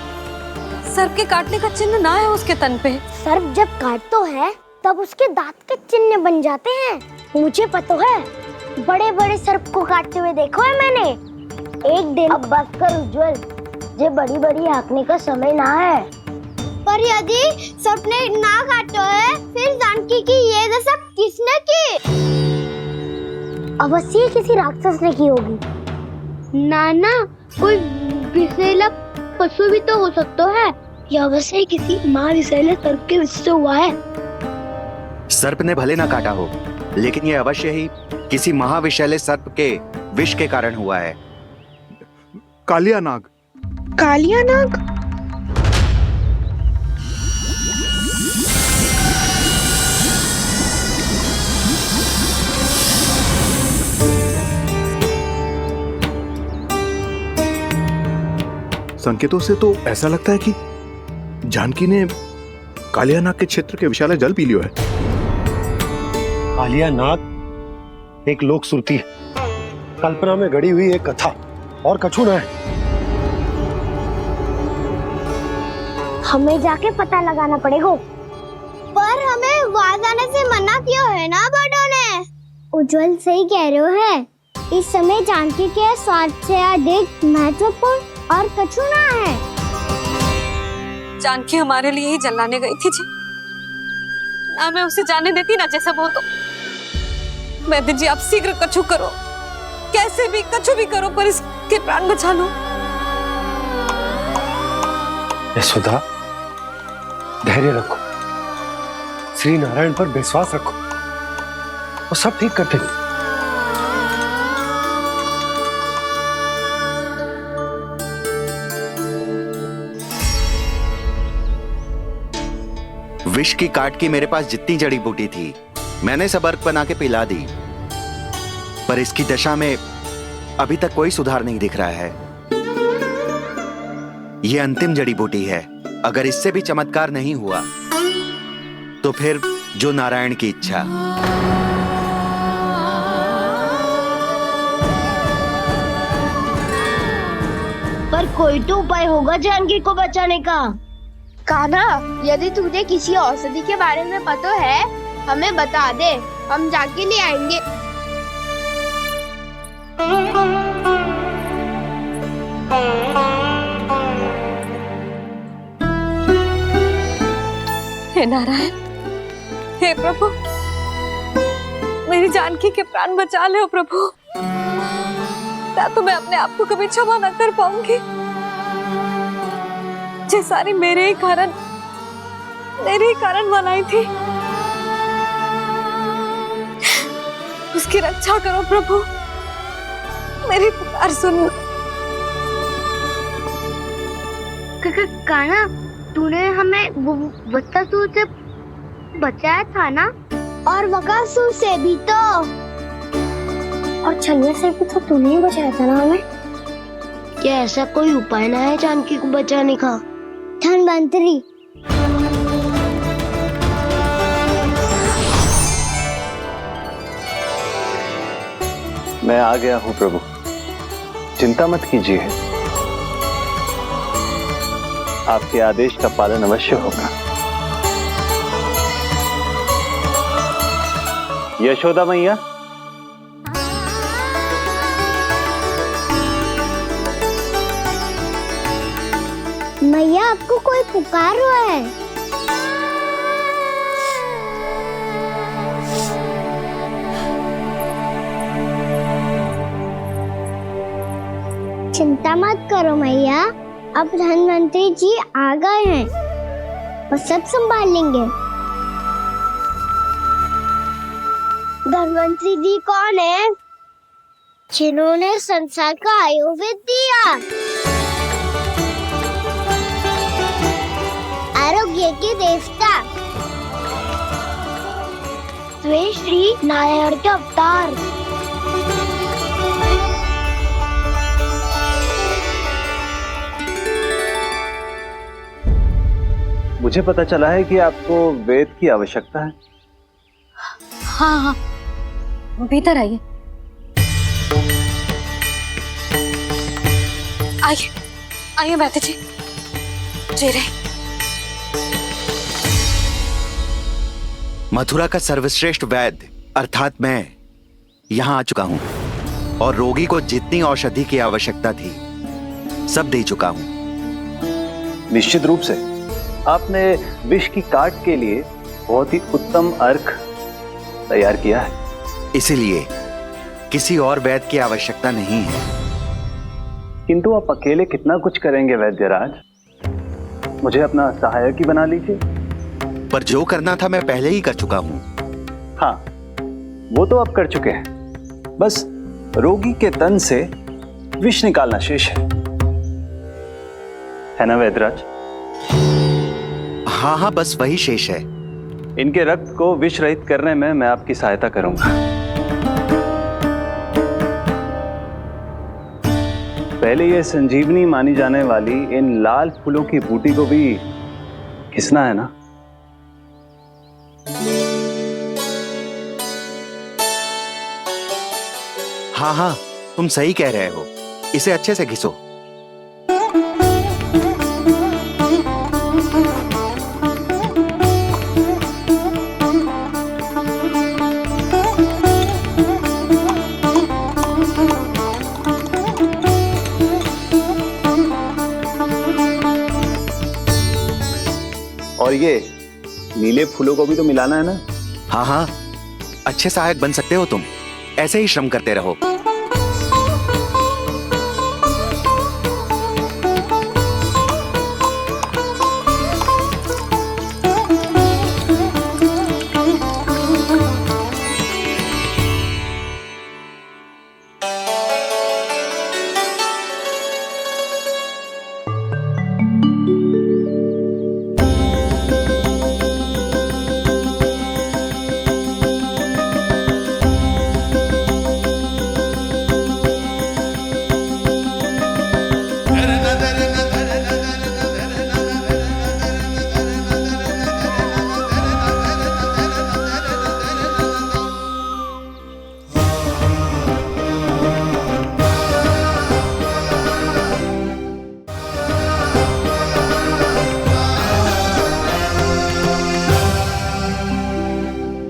सर्प के काटने का चिन्ह ना है उसके तन पे। सर्प जब काटता है तब उसके दांत के चिन्ह बन जाते हैं। मुझे पता है, बड़े बड़े सर्प को काटते हुए देखो है मैंने। एक दिन अब बात कर उज्जवल, ये बड़ी बड़ी हाँकने का समय ना है। पर यदि सर्प ने ना काटा है, फिर जानकी की ये दशा किसने की? अवश्य किसी राक्षस ने की होगी। नाना, कोई विषैला पशु भी तो हो सकता है। या अवश्य किसी महाविषैले सर्प के विष से हुआ है। सर्प ने भले ना काटा हो, लेकिन यह अवश्य ही किसी महाविषैले सर्प के विष के कारण हुआ है। कालिया नाग। कालिया नाग? संकेतों से तो ऐसा लगता है कि जानकी ने कालिया नाग के क्षेत्र के विशाल जल पी लियो है। कालिया नाग एक लोक सुरती है, कल्पना में गढ़ी हुई एक कथा, और कछु ना है। हमें जाके पता लगाना पड़ेगा। पर हमें वहां जाने से मना किया है ना बड़ों ने। उज्जवल सही कह रहे हो है। इस समय जानकी के स्वास्थ्य से अधिक महत्वपूर्ण और कछु ना है। जानकी हमारे लिए ही जलाने गई थी जी। ना मैं उसे जाने देती ना जैसा वो तो। वैद्य जी, आप शीघ्र कछु करो, कैसे भी कछु भी करो, पर इसके प्राण बचा लो। यशोदा, धैर्य रखो, श्री नारायण पर विश्वास रखो, वो सब ठीक करते हैं। विष की काट की मेरे पास जितनी जड़ी बूटी थी, मैंने सब अर्क बना के पिला दी, पर इसकी दशा में अभी तक कोई सुधार नहीं दिख रहा है। यह अंतिम जड़ी बूटी है। अगर इससे भी चमत्कार नहीं हुआ तो फिर जो नारायण की इच्छा। पर कोई तो उपाय होगा जानकी को बचाने का। कान्हा, यदि तुझे किसी औषधि के बारे में पता है, हमें बता दे, हम जाके ले आएंगे। हे नारायण, हे प्रभु, मेरी जानकी के प्राण बचा ले प्रभु। क्या तो मैं अपने आप को कभी क्षमा न कर पाऊंगी। ये सारी मेरे ही कारण बनाई थी। उसकी रक्षा करो प्रभु, मेरी पुकार सुनो। कान्हा, तूने हमें वत्सासुर से बचाया था ना? और बकासुर से भी तो। और छलिया से भी तो तूने ही बचाया था ना हमें। क्या ऐसा कोई उपाय ना है जानकी को बचाने का? धनवंतरी, मैं आ गया हूं प्रभु, चिंता मत कीजिए, आपके आदेश का पालन अवश्य होगा। यशोदा मैया, मैया आपको कोई पुकार रहा है। चिंता मत करो मैया, अब धनवंतरी जी आ गए हैं और सब संभाल लेंगे। धनवंतरी जी कौन है? जिन्होंने संसार का आयुर्वेद दिया, आरोग्य के देवता, वे श्री नारायण के अवतार। मुझे पता चला है कि आपको वेद की आवश्यकता है। हाँ हाँ, भीतर आइए। आइए आइए बैठे जी। जी रहे। मथुरा का सर्वश्रेष्ठ वैद्य अर्थात मैं यहाँ आ चुका हूँ और रोगी को जितनी औषधि की आवश्यकता थी सब दे चुका हूँ। निश्चित रूप से आपने विष की काट के लिए बहुत ही उत्तम अर्क तैयार किया है, इसीलिए किसी और वैद्य की आवश्यकता नहीं है। किंतु आप अकेले कितना कुछ करेंगे वैद्यराज, मुझे अपना सहायक ही बना लीजिए। पर जो करना था मैं पहले ही कर चुका हूँ। हाँ, वो तो आप कर चुके हैं, बस रोगी के तन से विष निकालना शेष है ना वैद्यराज? हाँ हाँ, बस वही शेष है। इनके रक्त को विष रहित करने में मैं आपकी सहायता करूंगा। पहले ये संजीवनी मानी जाने वाली इन लाल फूलों की बूटी को भी घिसना है ना? हाँ हाँ, तुम सही कह रहे हो, इसे अच्छे से घिसो। और ये नीले फूलों को भी तो मिलाना है ना? हाँ हाँ, अच्छे सहायक बन सकते हो तुम, ऐसे ही श्रम करते रहो।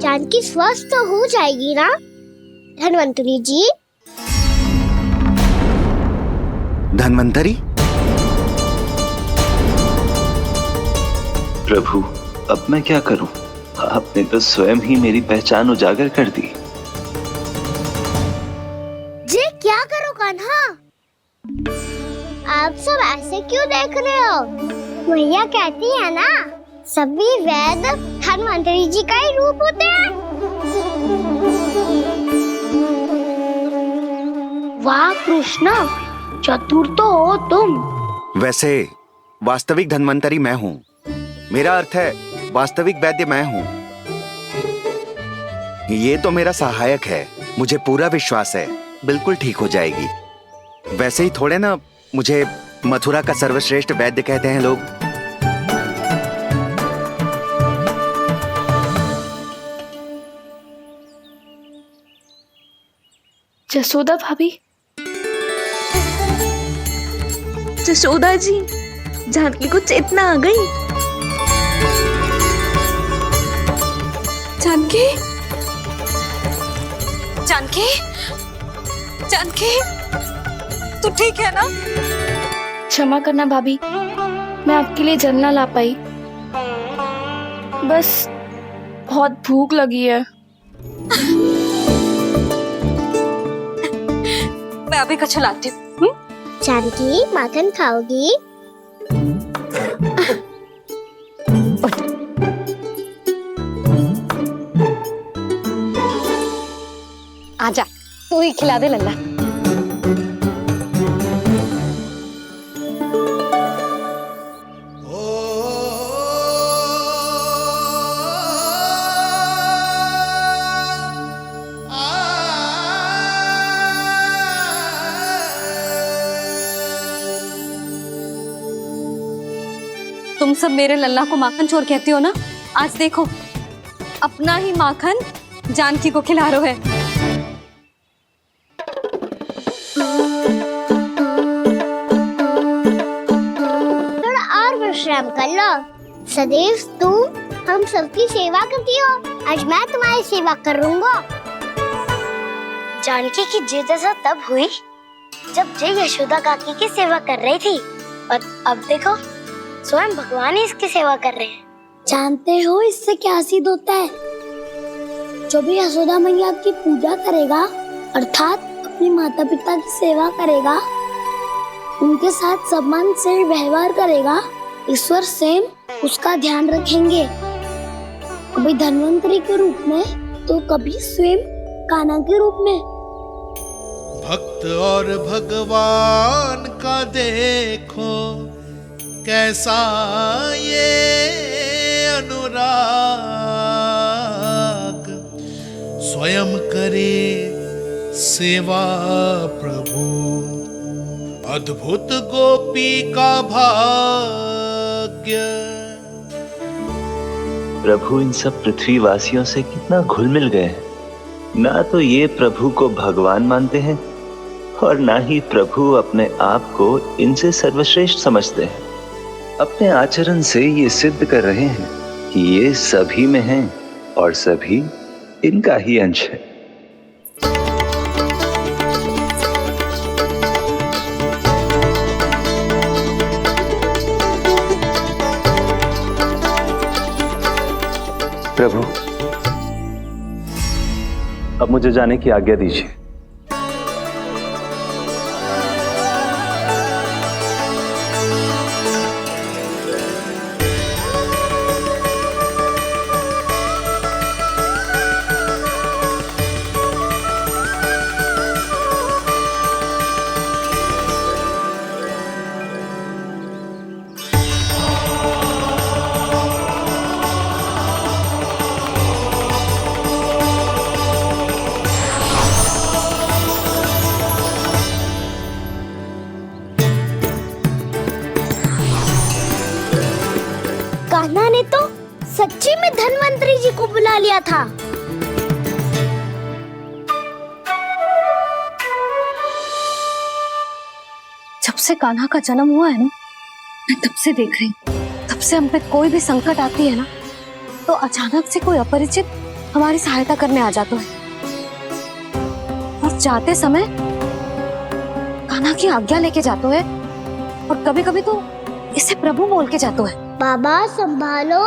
जानकी स्वस्थ हो जाएगी ना धनवंतरी जी? धनवंतरी? प्रभु, अब मैं क्या करूं? आपने तो स्वयं ही मेरी पहचान उजागर कर दी। जी क्या करो कान्हा? आप सब ऐसे क्यों देख रहे हो? मैया कहती है ना, सभी वैद्य धनवंतरी जी का ही रूप होते हैं। वाह कृष्णा, चतुर तो हो तुम। वैसे वास्तविक धन्वंतरी मैं हूँ, मेरा अर्थ है वास्तविक वैद्य मैं हूँ। ये तो मेरा सहायक है, मुझे पूरा विश्वास है बिल्कुल ठीक हो जाएगी। वैसे ही थोड़े ना मुझे मथुरा का सर्वश्रेष्ठ वैद्य कहते हैं लोग। जसोदा भाभी, जसोदा जी, जानकी को चेतना आ गई। जानकी, जानकी, जानकी, तू ठीक है ना? क्षमा करना भाभी, मैं आपके लिए जल ना ला पाई। बस बहुत भूख लगी है। मैं अभी कच्चा लाती हूँ। जानकी, माखन खाओगी? आजा, तू ही खिला दे लल्ला। तुम सब मेरे लल्ला को माखन चोर कहती हो ना? आज देखो, अपना ही माखन जानकी को खिला रहे हो। थोड़ा और विश्राम कर लो। सदैव तुम हम सबकी सेवा करती हो, आज मैं तुम्हारी सेवा करूंगा। जानकी की जिज्ञासा तब हुई जब जय यशोदा काकी की सेवा कर रही थी, और अब देखो स्वयं भगवान ही इसकी सेवा कर रहे हैं। जानते हो इससे क्या सिद्ध होता है? जो भी यशोदा मैया की पूजा करेगा, अर्थात अपने माता पिता की सेवा करेगा, उनके साथ सम्मान से व्यवहार करेगा, ईश्वर स्वयं उसका ध्यान रखेंगे। कभी धन्वंतरी के रूप में तो कभी स्वयं कान्हा के रूप में। भक्त और भगवान का देखो कैसा ये अनुराग, स्वयं करे सेवा प्रभु, अद्भुत गोपी का भाग्य। प्रभु इन सब पृथ्वीवासियों से कितना घुल मिल गए हैं। ना तो ये प्रभु को भगवान मानते हैं और ना ही प्रभु अपने आप को इनसे सर्वश्रेष्ठ समझते हैं। अपने आचरण से ये सिद्ध कर रहे हैं कि ये सभी में हैं और सभी इनका ही अंश है। प्रभु, अब मुझे जाने की आज्ञा दीजिए। कान्हा ने तो सच्ची में धन्वंतरी जी को बुला लिया था। जब से कान्हा का जन्म हुआ है ना, मैं तब से देख रही हूँ, तब से हम पे कोई भी संकट आती है ना, तो अचानक से कोई अपरिचित हमारी सहायता करने आ जाता है, और जाते समय कान्हा की आज्ञा लेके जाते है, और कभी कभी तो इसे प्रभु बोल के जाते है। बाबा संभालो।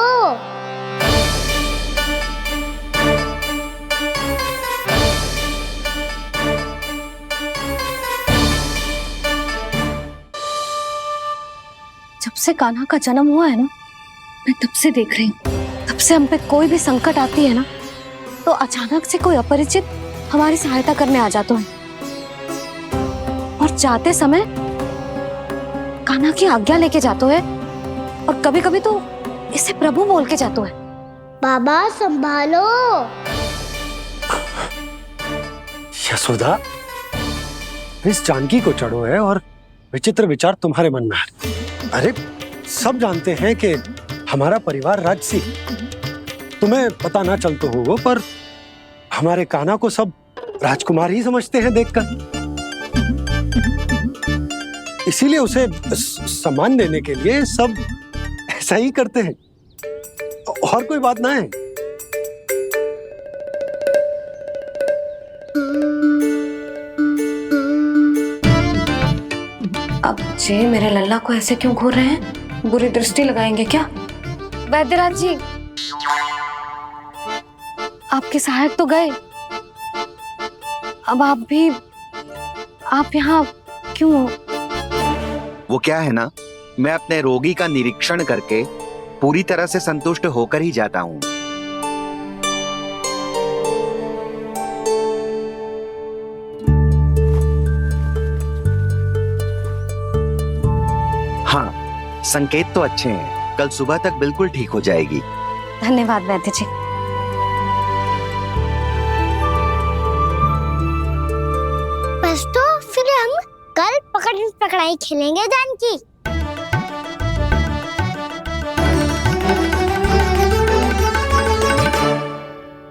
जब से कान्हा का जन्म हुआ है ना, मैं तब से देख रही हूँ, तब से हम पे कोई भी संकट आती है ना, तो अचानक से कोई अपरिचित हमारी सहायता करने आ जाता है, और जाते समय कान्हा की आज्ञा लेके जाते है, और कभी कभी तो इसे प्रभु बोल के जाते है। बाबा संभालो। यशोदा, इस जानकी को चढ़ो है और विचित्र विचार तुम्हारे मन में है। अरे सब जानते हैं कि हमारा परिवार राजसी, तुम्हें पता ना चलता हो वो, पर हमारे कान्हा को सब राजकुमार ही समझते हैं देखकर। इसीलिए उसे सम्मान देने के लिए सब ऐसा ही करते हैं, और कोई बात ना है। अब जे मेरे लल्ला को ऐसे क्यों घूर रहे हैं? बुरी दृष्टि लगाएंगे क्या? वैद्यराज जी, आपके सहायक तो गए, अब आप यहाँ क्यों? वो क्या है ना, मैं अपने रोगी का निरीक्षण करके पूरी तरह से संतुष्ट होकर ही जाता हूँ। हाँ, संकेत तो अच्छे हैं, कल सुबह तक बिल्कुल ठीक हो जाएगी। धन्यवाद वैद्य जी। बस तो फिर हम कल पकड़न पकड़ाई खेलेंगे जानकी।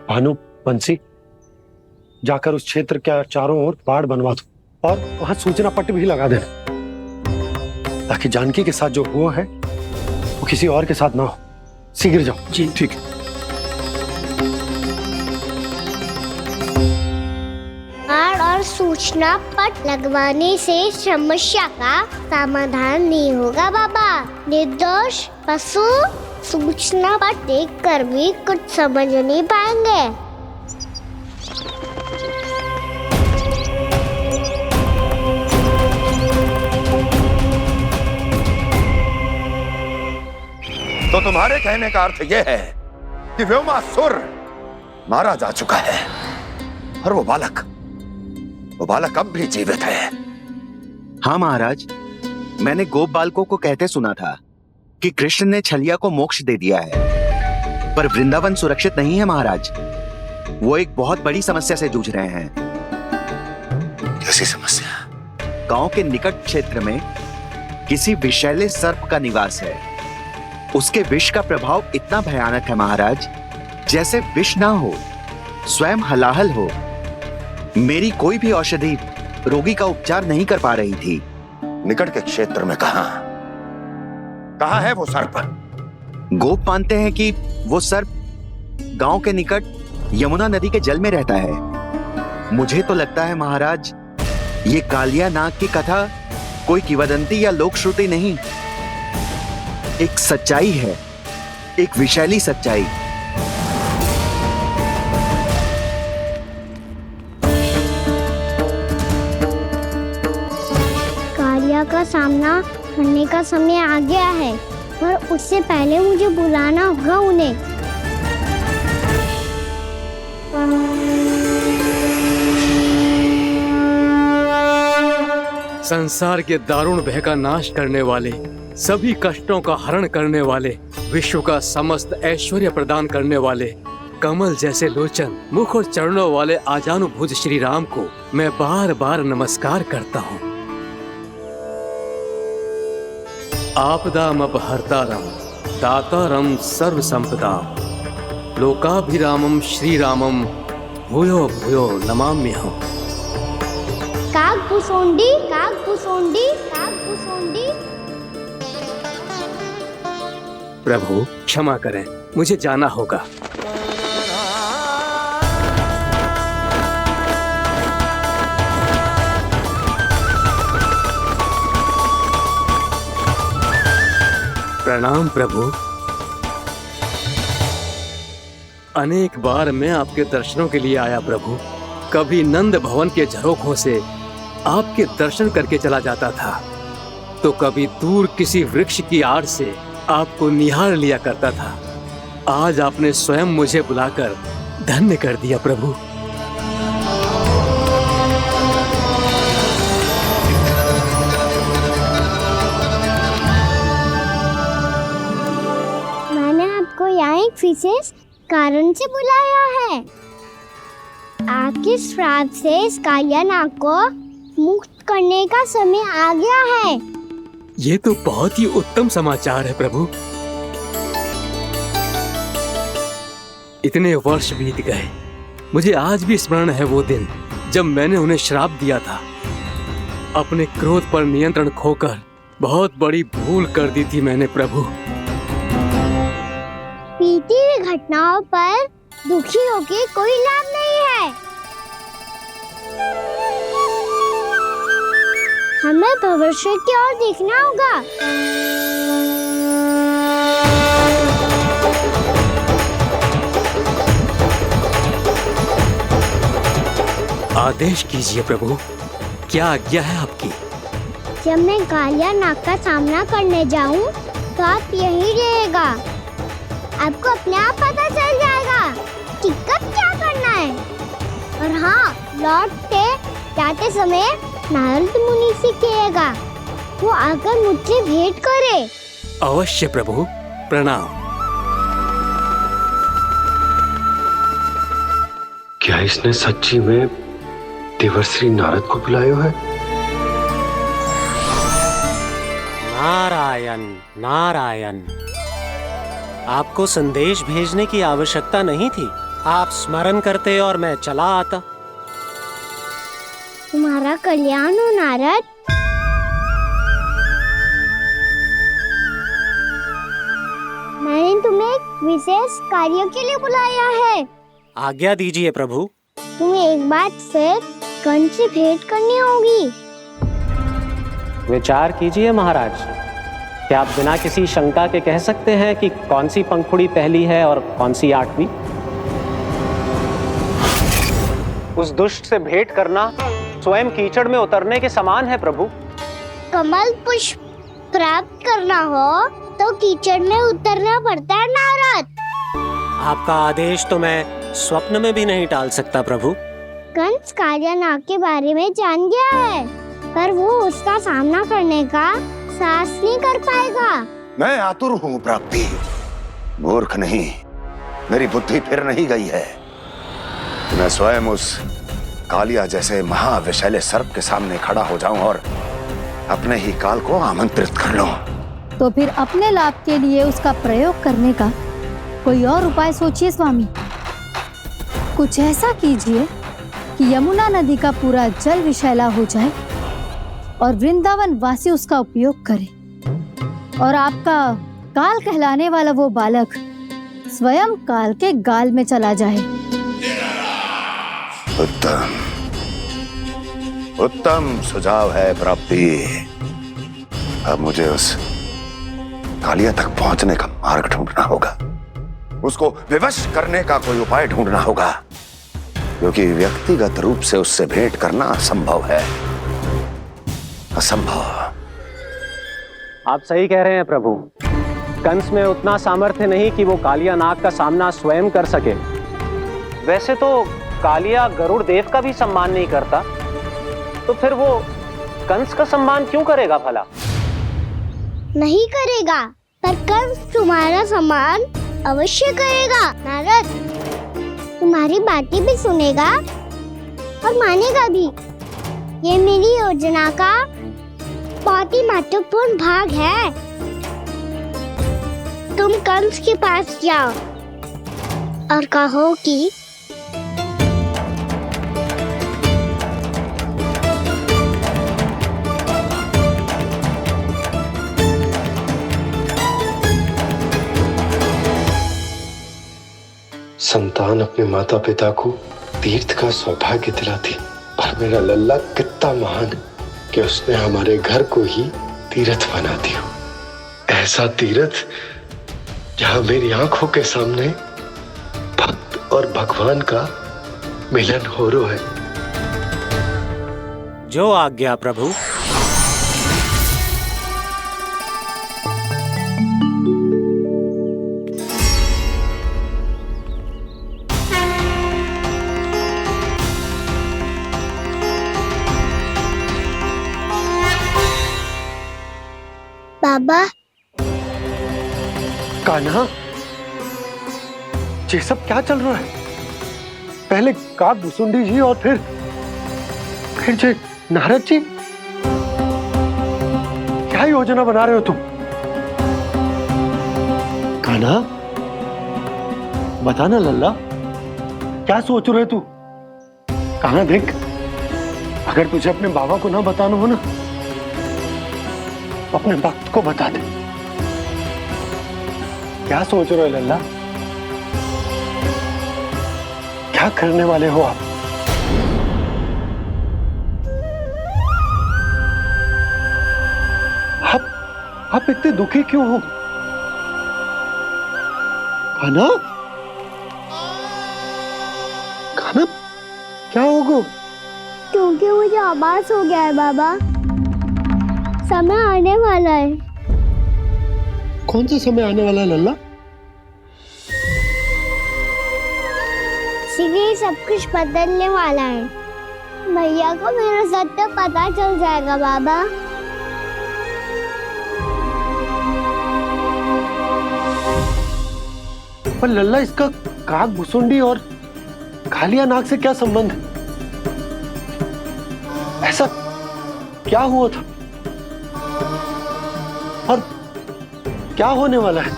भानु, बंसी, जाकर उस क्षेत्र के चारों ओर बाड़ बनवा दो और वहां सूचना पट्ट भी लगा देना, ताकि जानकी के साथ जो हुआ है वो किसी और के साथ ना हो। शीघ्र जाओ। जी ठीक है। बाड़ और सूचना पट लगवाने से समस्या का समाधान नहीं होगा बाबा। निर्दोष पशु सूचना पट देखकर भी कुछ समझ नहीं पाएंगे। तो तुम्हारे कहने का अर्थ यह है कि व्योमासुर मारा जा चुका है और वो बालक अब भी जीवित है। हाँ महाराज, मैंने गोप बालकों को कहते सुना था कि कृष्ण ने छलिया को मोक्ष दे दिया है, पर वृंदावन सुरक्षित नहीं है महाराज। वो एक बहुत बड़ी समस्या से जूझ रहे हैं। कैसी समस्या? गांव के निकट क्षेत्र में किसी विषैले सर्प का निवास है। उसके विष का प्रभाव इतना भयानक है महाराज, जैसे विष ना हो, स्वयं हलाहल हो। मेरी कोई भी औषधि रोगी का उपचार नहीं कर पा रही थी। निकट के क्षेत्र में कहाँ है वो सर्प? गोप मानते हैं कि वो सर्प गांव के निकट यमुना नदी के जल में रहता है। मुझे तो लगता है महाराज, ये कालिया नाग की कथा कोई किंवदंती या लोक श्रुति नहीं, एक सच्चाई है, एक विशैली सच्चाई। कालिया का सामना करने का समय आ गया है, पर उससे पहले मुझे बुलाना होगा उन्हें। संसार के दारुण भय का नाश करने वाले, सभी कष्टों का हरण करने वाले, विश्व का समस्त ऐश्वर्य प्रदान करने वाले, कमल जैसे लोचन, मुख और चरणों वाले आजानुभुज श्री राम को मैं बार बार नमस्कार करता हूँ। आपदामपहर्तारं दातारं सर्व संपदा लोकाभिरामं श्री रामं भूयो भूयो नमाम्यहम्। कागभूसोंडी कागभूसोंडी कागभूसोंडी। प्रभु क्षमा करें, मुझे जाना होगा। प्रणाम प्रभु। अनेक बार मैं आपके दर्शनों के लिए आया प्रभु। कभी नंद भवन के झरोखों से आपके दर्शन करके चला जाता था, तो कभी दूर किसी वृक्ष की आड़ से आपको निहार लिया करता था। आज आपने स्वयं मुझे बुलाकर धन्य कर दिया प्रभु। मैंने आपको यहाँ एक विशेष कारण से बुलाया है। आपके श्राद्ध से इस कालिया नाग को मुक्त करने का समय आ गया है। ये तो बहुत ही उत्तम समाचार है प्रभु। इतने वर्ष बीत गए, मुझे आज भी स्मरण है वो दिन जब मैंने उन्हें श्राप दिया था। अपने क्रोध पर नियंत्रण खोकर बहुत बड़ी भूल कर दी थी मैंने प्रभु। बीती हुई घटनाओं पर दुखी होके कोई लाभ नहीं है। हमें भविष्य की ओर देखना होगा। आदेश कीजिए प्रभु, क्या आज्ञा है आपकी? जब मैं कालिया नाग का सामना करने जाऊं, तो आप यहीं रहेगा। आपको अपने आप पता चल जाएगा कि कब क्या करना है। और हाँ, लौटते जाते समय नारद मुनि से कहिएगा, वो आकर मुझसे भेंट करे। अवश्य प्रभु, प्रणाम। क्या इसने सच्ची में देवर्षि नारद को बुलाया है? नारायण नारायण, आपको संदेश भेजने की आवश्यकता नहीं थी। आप स्मरण करते और मैं चला आता। तुम्हारा कल्याण हो नारद। मैंने तुम्हें एक विशेष कार्य के लिए बुलाया है। आज्ञा दीजिए प्रभु। तुम्हें एक बार फिर कंस से भेंट करनी होगी। विचार कीजिए महाराज, क्या आप बिना किसी शंका के कह सकते हैं कि कौन सी पंखुड़ी पहली है और कौन सी 8वीं? उस दुष्ट से भेंट करना स्वयं कीचड़ में उतरने के समान है प्रभु। कमल पुष्प प्राप्त करना हो तो कीचड़ में उतरना पड़ता है नारद। आपका आदेश तो मैं स्वप्न में भी नहीं टाल सकता प्रभु। कंस कालिया नाग के बारे में जान गया है, पर वो उसका सामना करने का साहस नहीं कर पाएगा। मैं आतुर हूँ प्राप्ति, मूर्ख नहीं। मेरी बुद्धि फिर नहीं गई है। मैं स्वयं उस कालिया जैसे महाविषैले सर्प के सामने खड़ा हो जाऊं और अपने ही काल को आमंत्रित कर लूं। तो फिर अपने लाभ के लिए उसका प्रयोग करने का कोई और उपाय सोचिए स्वामी। कुछ ऐसा कीजिए कि यमुना नदी का पूरा जल विषैला हो जाए और वृंदावन वासी उसका उपयोग करे, और आपका काल कहलाने वाला वो बालक स्वयं काल के गाल में चला जाए। उत्तम उत्तम सुझाव है प्राप्ति। अब मुझे उस कालिया तक पहुंचने का मार्ग ढूंढना होगा। उसको विवश करने का कोई उपाय ढूंढना होगा, क्योंकि व्यक्तिगत रूप से उससे भेंट करना असंभव है। असंभव। आप सही कह रहे हैं प्रभु। कंस में उतना सामर्थ्य नहीं कि वो कालिया नाग का सामना स्वयं कर सके। वैसे तो कालिया गरुड़ देव का भी सम्मान नहीं करता, तो फिर वो कंस का सम्मान क्यों करेगा भला? नहीं करेगा, पर कंस तुम्हारा सम्मान अवश्य करेगा नारद। तुम्हारी बातें भी सुनेगा और मानेगा भी। ये मेरी योजना का बहुत ही महत्वपूर्ण भाग है। तुम कंस के पास जाओ और कहो कि संतान अपने माता पिता को तीर्थ का सौभाग्य दिलाती, और मेरा लल्ला कितना महान कि उसने हमारे घर को ही तीर्थ बना दिया। ऐसा तीर्थ जहां मेरी आंखों के सामने भक्त और भगवान का मिलन हो रहा है। जो आज्ञा प्रभु। बाबा, कान्हा, ये सब क्या चल रहा है? पहले काग भुसुंडी जी और फिर ये नारद जी, क्या योजना बना रहे हो तुम? कान्हा, बताना लल्ला, क्या सोच रहे तू? कान्हा देख, अगर तुझे अपने बाबा को ना बताना हो ना, तो अपने भक्त को बता दे। क्या सोच रहे हो लल्ला? क्या करने वाले हो आप? आप इतने दुखी क्यों हो? कान्हा, कान्हा, क्या होगा? क्योंकि मुझे आभास हो गया है बाबा, समय आने वाला है। कौन सा समय आने वाला है लल्ला? शीघ्र सब कुछ बदलने वाला है। भैया को मेरा सत्य पता चल जाएगा बाबा। पर लल्ला, इसका काक भुसुंडी और कालिया नाग से क्या संबंध है? ऐसा क्या हुआ था और क्या होने वाला है?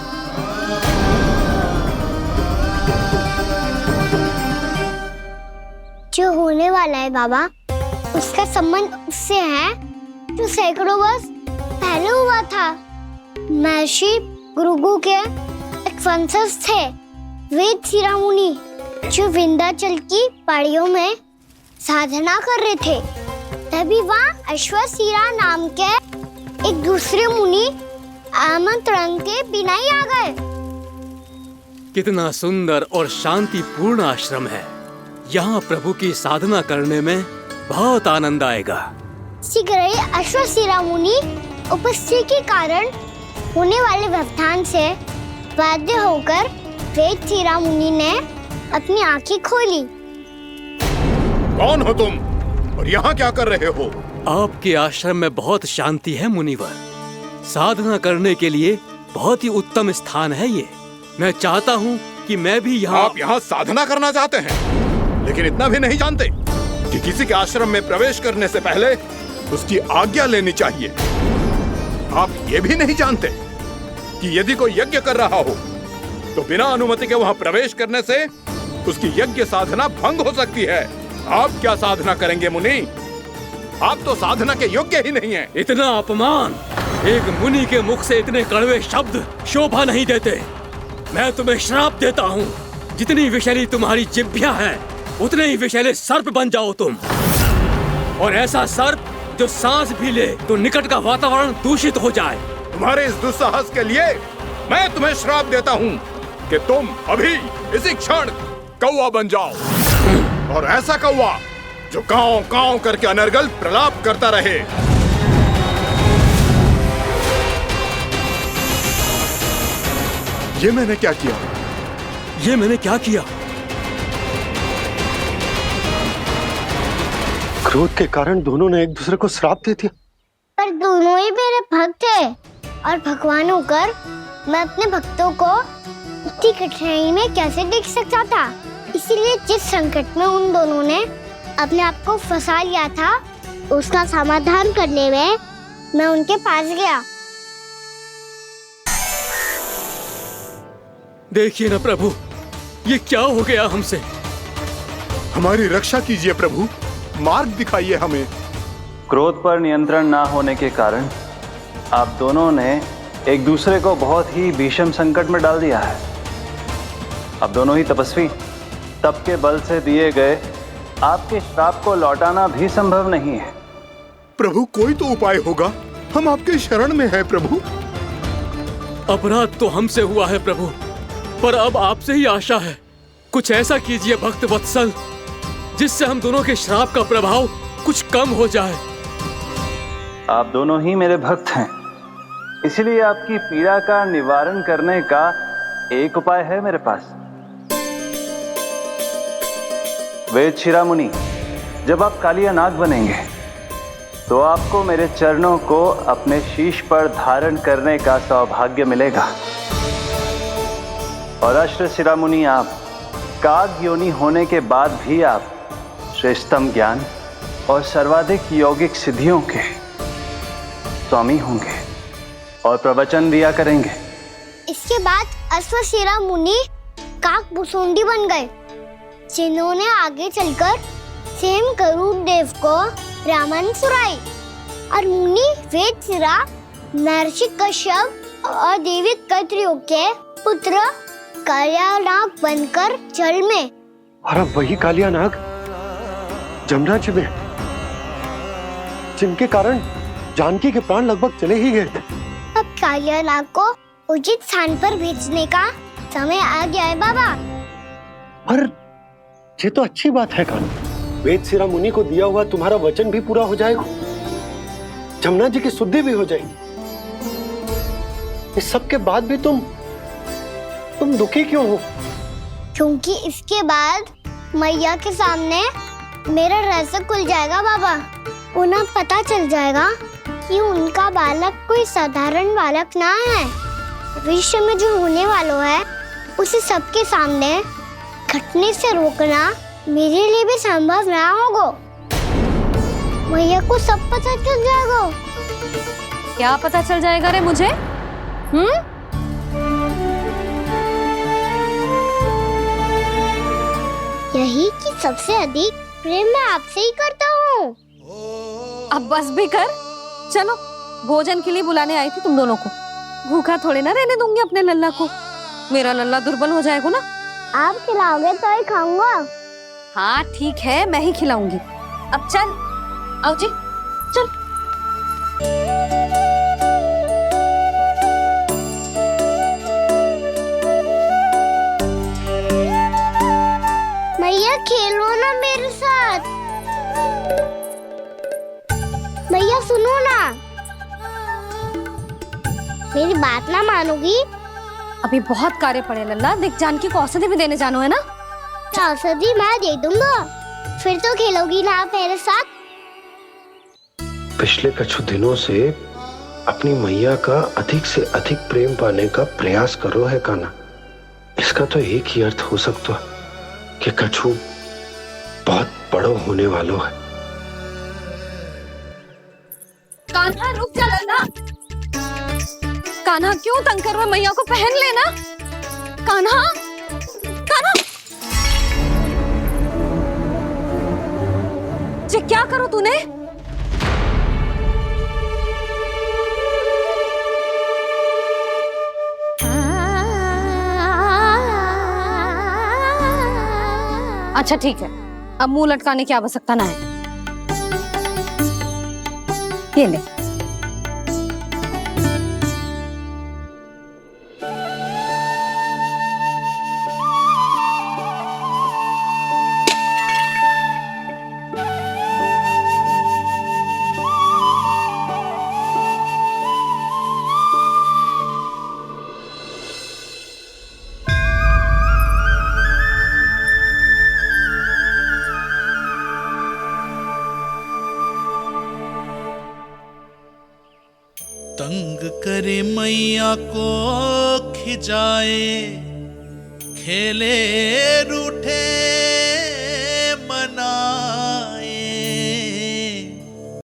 जो होने वाला है बाबा, उसका संबंध उससे है जो सैकड़ों वर्ष पहले हुआ था। महर्षि भृगु के एक वंशज थे वेद शिरोमणि, जो विंध्याचल की पहाड़ियों में साधना कर रहे थे। तभी वहाँ अश्वशिरा नाम के एक दूसरे मुनि आमंत्रण के बिना ही आ गए। कितना सुंदर और शांतिपूर्ण आश्रम है। यहाँ प्रभु की साधना करने में बहुत आनंद आएगा। शीघ्र ही अश्वशिरा मुनि उपस्थिति के कारण होने वाले व्यवधान से बाध्य होकर वेद शिरोमणि ने अपनी आंखें खोली। कौन हो तुम और यहाँ क्या कर रहे हो? आपके आश्रम में बहुत शांति है मुनिवर। साधना करने के लिए बहुत ही उत्तम स्थान है ये। मैं चाहता हूँ कि मैं भी यहाँ। आप यहाँ साधना करना चाहते हैं, लेकिन इतना भी नहीं जानते कि किसी के आश्रम में प्रवेश करने से पहले उसकी आज्ञा लेनी चाहिए। आप ये भी नहीं जानते कि यदि कोई यज्ञ कर रहा हो तो बिना अनुमति के वहाँ प्रवेश करने से उसकी यज्ञ साधना भंग हो सकती है। आप क्या साधना करेंगे मुनि? आप तो साधना के योग्य ही नहीं हैं। इतना अपमान! एक मुनि के मुख से इतने कड़वे शब्द शोभा नहीं देते। मैं तुम्हें श्राप देता हूँ, जितनी विषैली तुम्हारी जिह्वा है उतने ही विषैले सर्प बन जाओ तुम। और ऐसा सर्प जो सांस भी ले तो निकट का वातावरण दूषित हो जाए। तुम्हारे इस दुस्साहस के लिए मैं तुम्हें श्राप देता हूँ कि तुम अभी इसी क्षण कौवा बन जाओ, और ऐसा कौवा जो कांव कांव करके अनर्गल प्रलाप करता रहे। ये मैंने क्या किया? ये मैंने क्या किया? क्रोध के कारण दोनों ने एक दूसरे को श्राप दे दिया। पर दोनों ही मेरे भक्त हैं, और भगवान होकर मैं अपने भक्तों को इतनी कठिनाई में कैसे देख सकता था। इसीलिए जिस संकट में उन दोनों ने अपने आप को फंसा लिया था, उसका समाधान करने में मैं उनके पास गया। देखिए ना प्रभु, ये क्या हो गया हमसे? हमारी रक्षा कीजिए प्रभु, मार्ग दिखाइए हमें। क्रोध पर नियंत्रण ना होने के कारण आप दोनों ने एक दूसरे को बहुत ही भीषण संकट में डाल दिया है। अब दोनों ही तपस्वी, तप के बल से दिए गए आपके श्राप को लौटाना भी संभव नहीं है। प्रभु, कोई तो उपाय होगा, हम आपके शरण में हैं प्रभु। अपराध तो हमसे हुआ है प्रभु, पर अब आपसे ही आशा है। कुछ ऐसा कीजिए भक्त वत्सल, जिससे हम दोनों के श्राप का प्रभाव कुछ कम हो जाए। आप दोनों ही मेरे भक्त हैं, इसलिए आपकी पीड़ा का निवारण करने का एक उपाय है मेरे पास। वेद शिरोमणि, जब आप कालिया नाग बनेंगे तो आपको मेरे चरणों को अपने शीश पर धारण करने का सौभाग्य मिलेगा। और अश्व शिरोमणि, आप काग योनि होने के बाद भी आप श्रेष्ठतम ज्ञान और सर्वाधिक यौगिक सिद्धियों के स्वामी होंगे और प्रवचन दिया करेंगे। इसके बाद अश्वशिरा मुनि काकभुसुंडी बन गए, जिन्होंने आगे चलकर सेम गरुड़ देव को रामायण सुनाई और मुनि वेदशिरा महर्षि कश्यप और देवी कत्रियों के पुत्र कालियानाग बनकर जल में। और अब वही कालियानाग जमुना जी में, जिनके कारण जानकी के प्राण लगभग चले ही गए थे। अब कालियानाग को उचित स्थान पर भेजने का समय आ गया है बाबा। पर ये तो अच्छी बात है कान्हा, वेदशिरा मुनि को दिया हुआ तुम्हारा वचन भी पूरा हो जाएगा, जमुना जी की शुद्धि भी हो जाएगी। इस सब के बाद भी तुम दुखी क्यों हो? क्योंकि इसके बाद मैया के सामने मेरा रहस्य खुल जाएगा बाबा। उन्हें पता चल जाएगा कि उनका बालक कोई साधारण बालक ना है। भविष्य में जो होने वाला है उसे सबके सामने घटने से रोकना मेरे लिए भी संभव ना होगा। मैया को सब पता चल जाएगा। क्या पता चल जाएगा रे मुझे? यही कि सबसे अधिक प्रेम मैं आपसे ही करता हूँ। अब बस भी कर, चलो भोजन के लिए बुलाने आई थी तुम दोनों को। भूखा थोड़े ना रहने दूंगी अपने लल्ला को, मेरा लल्ला दुर्बल हो जाएगा ना। आप खिलाओगे तो ही खाऊंगा। हाँ ठीक है, मैं ही खिलाऊंगी। अब चल, आओ जी चल। मैया खेलो ना मेरे साथ। मैया सुनो ना, मेरी बात ना मानोगी? अभी बहुत कार्य पड़े लल्ला, देख जानकी को औषधि भी देने जानो है ना। औषधि मैं दे दूंगा, फिर तो खेलोगी ना आप मेरे साथ। पिछले कुछ दिनों से अपनी मैया का अधिक से अधिक प्रेम पाने का प्रयास करो है कान्हा। इसका तो एक ही अर्थ हो सकता है कि कछु बहुत बड़ो होने वाला है। कान्हा रुक जा लल्ला। कान्हा क्यों तंग कर रहा है? मैया को पहन लेना। कान्हा, कान्हा, ये क्या करो तूने? अच्छा ठीक है, अब मुंह लटकाने की आवश्यकता ना है। ये ले। तंग करे मैया को खिजाए, खेले रूठे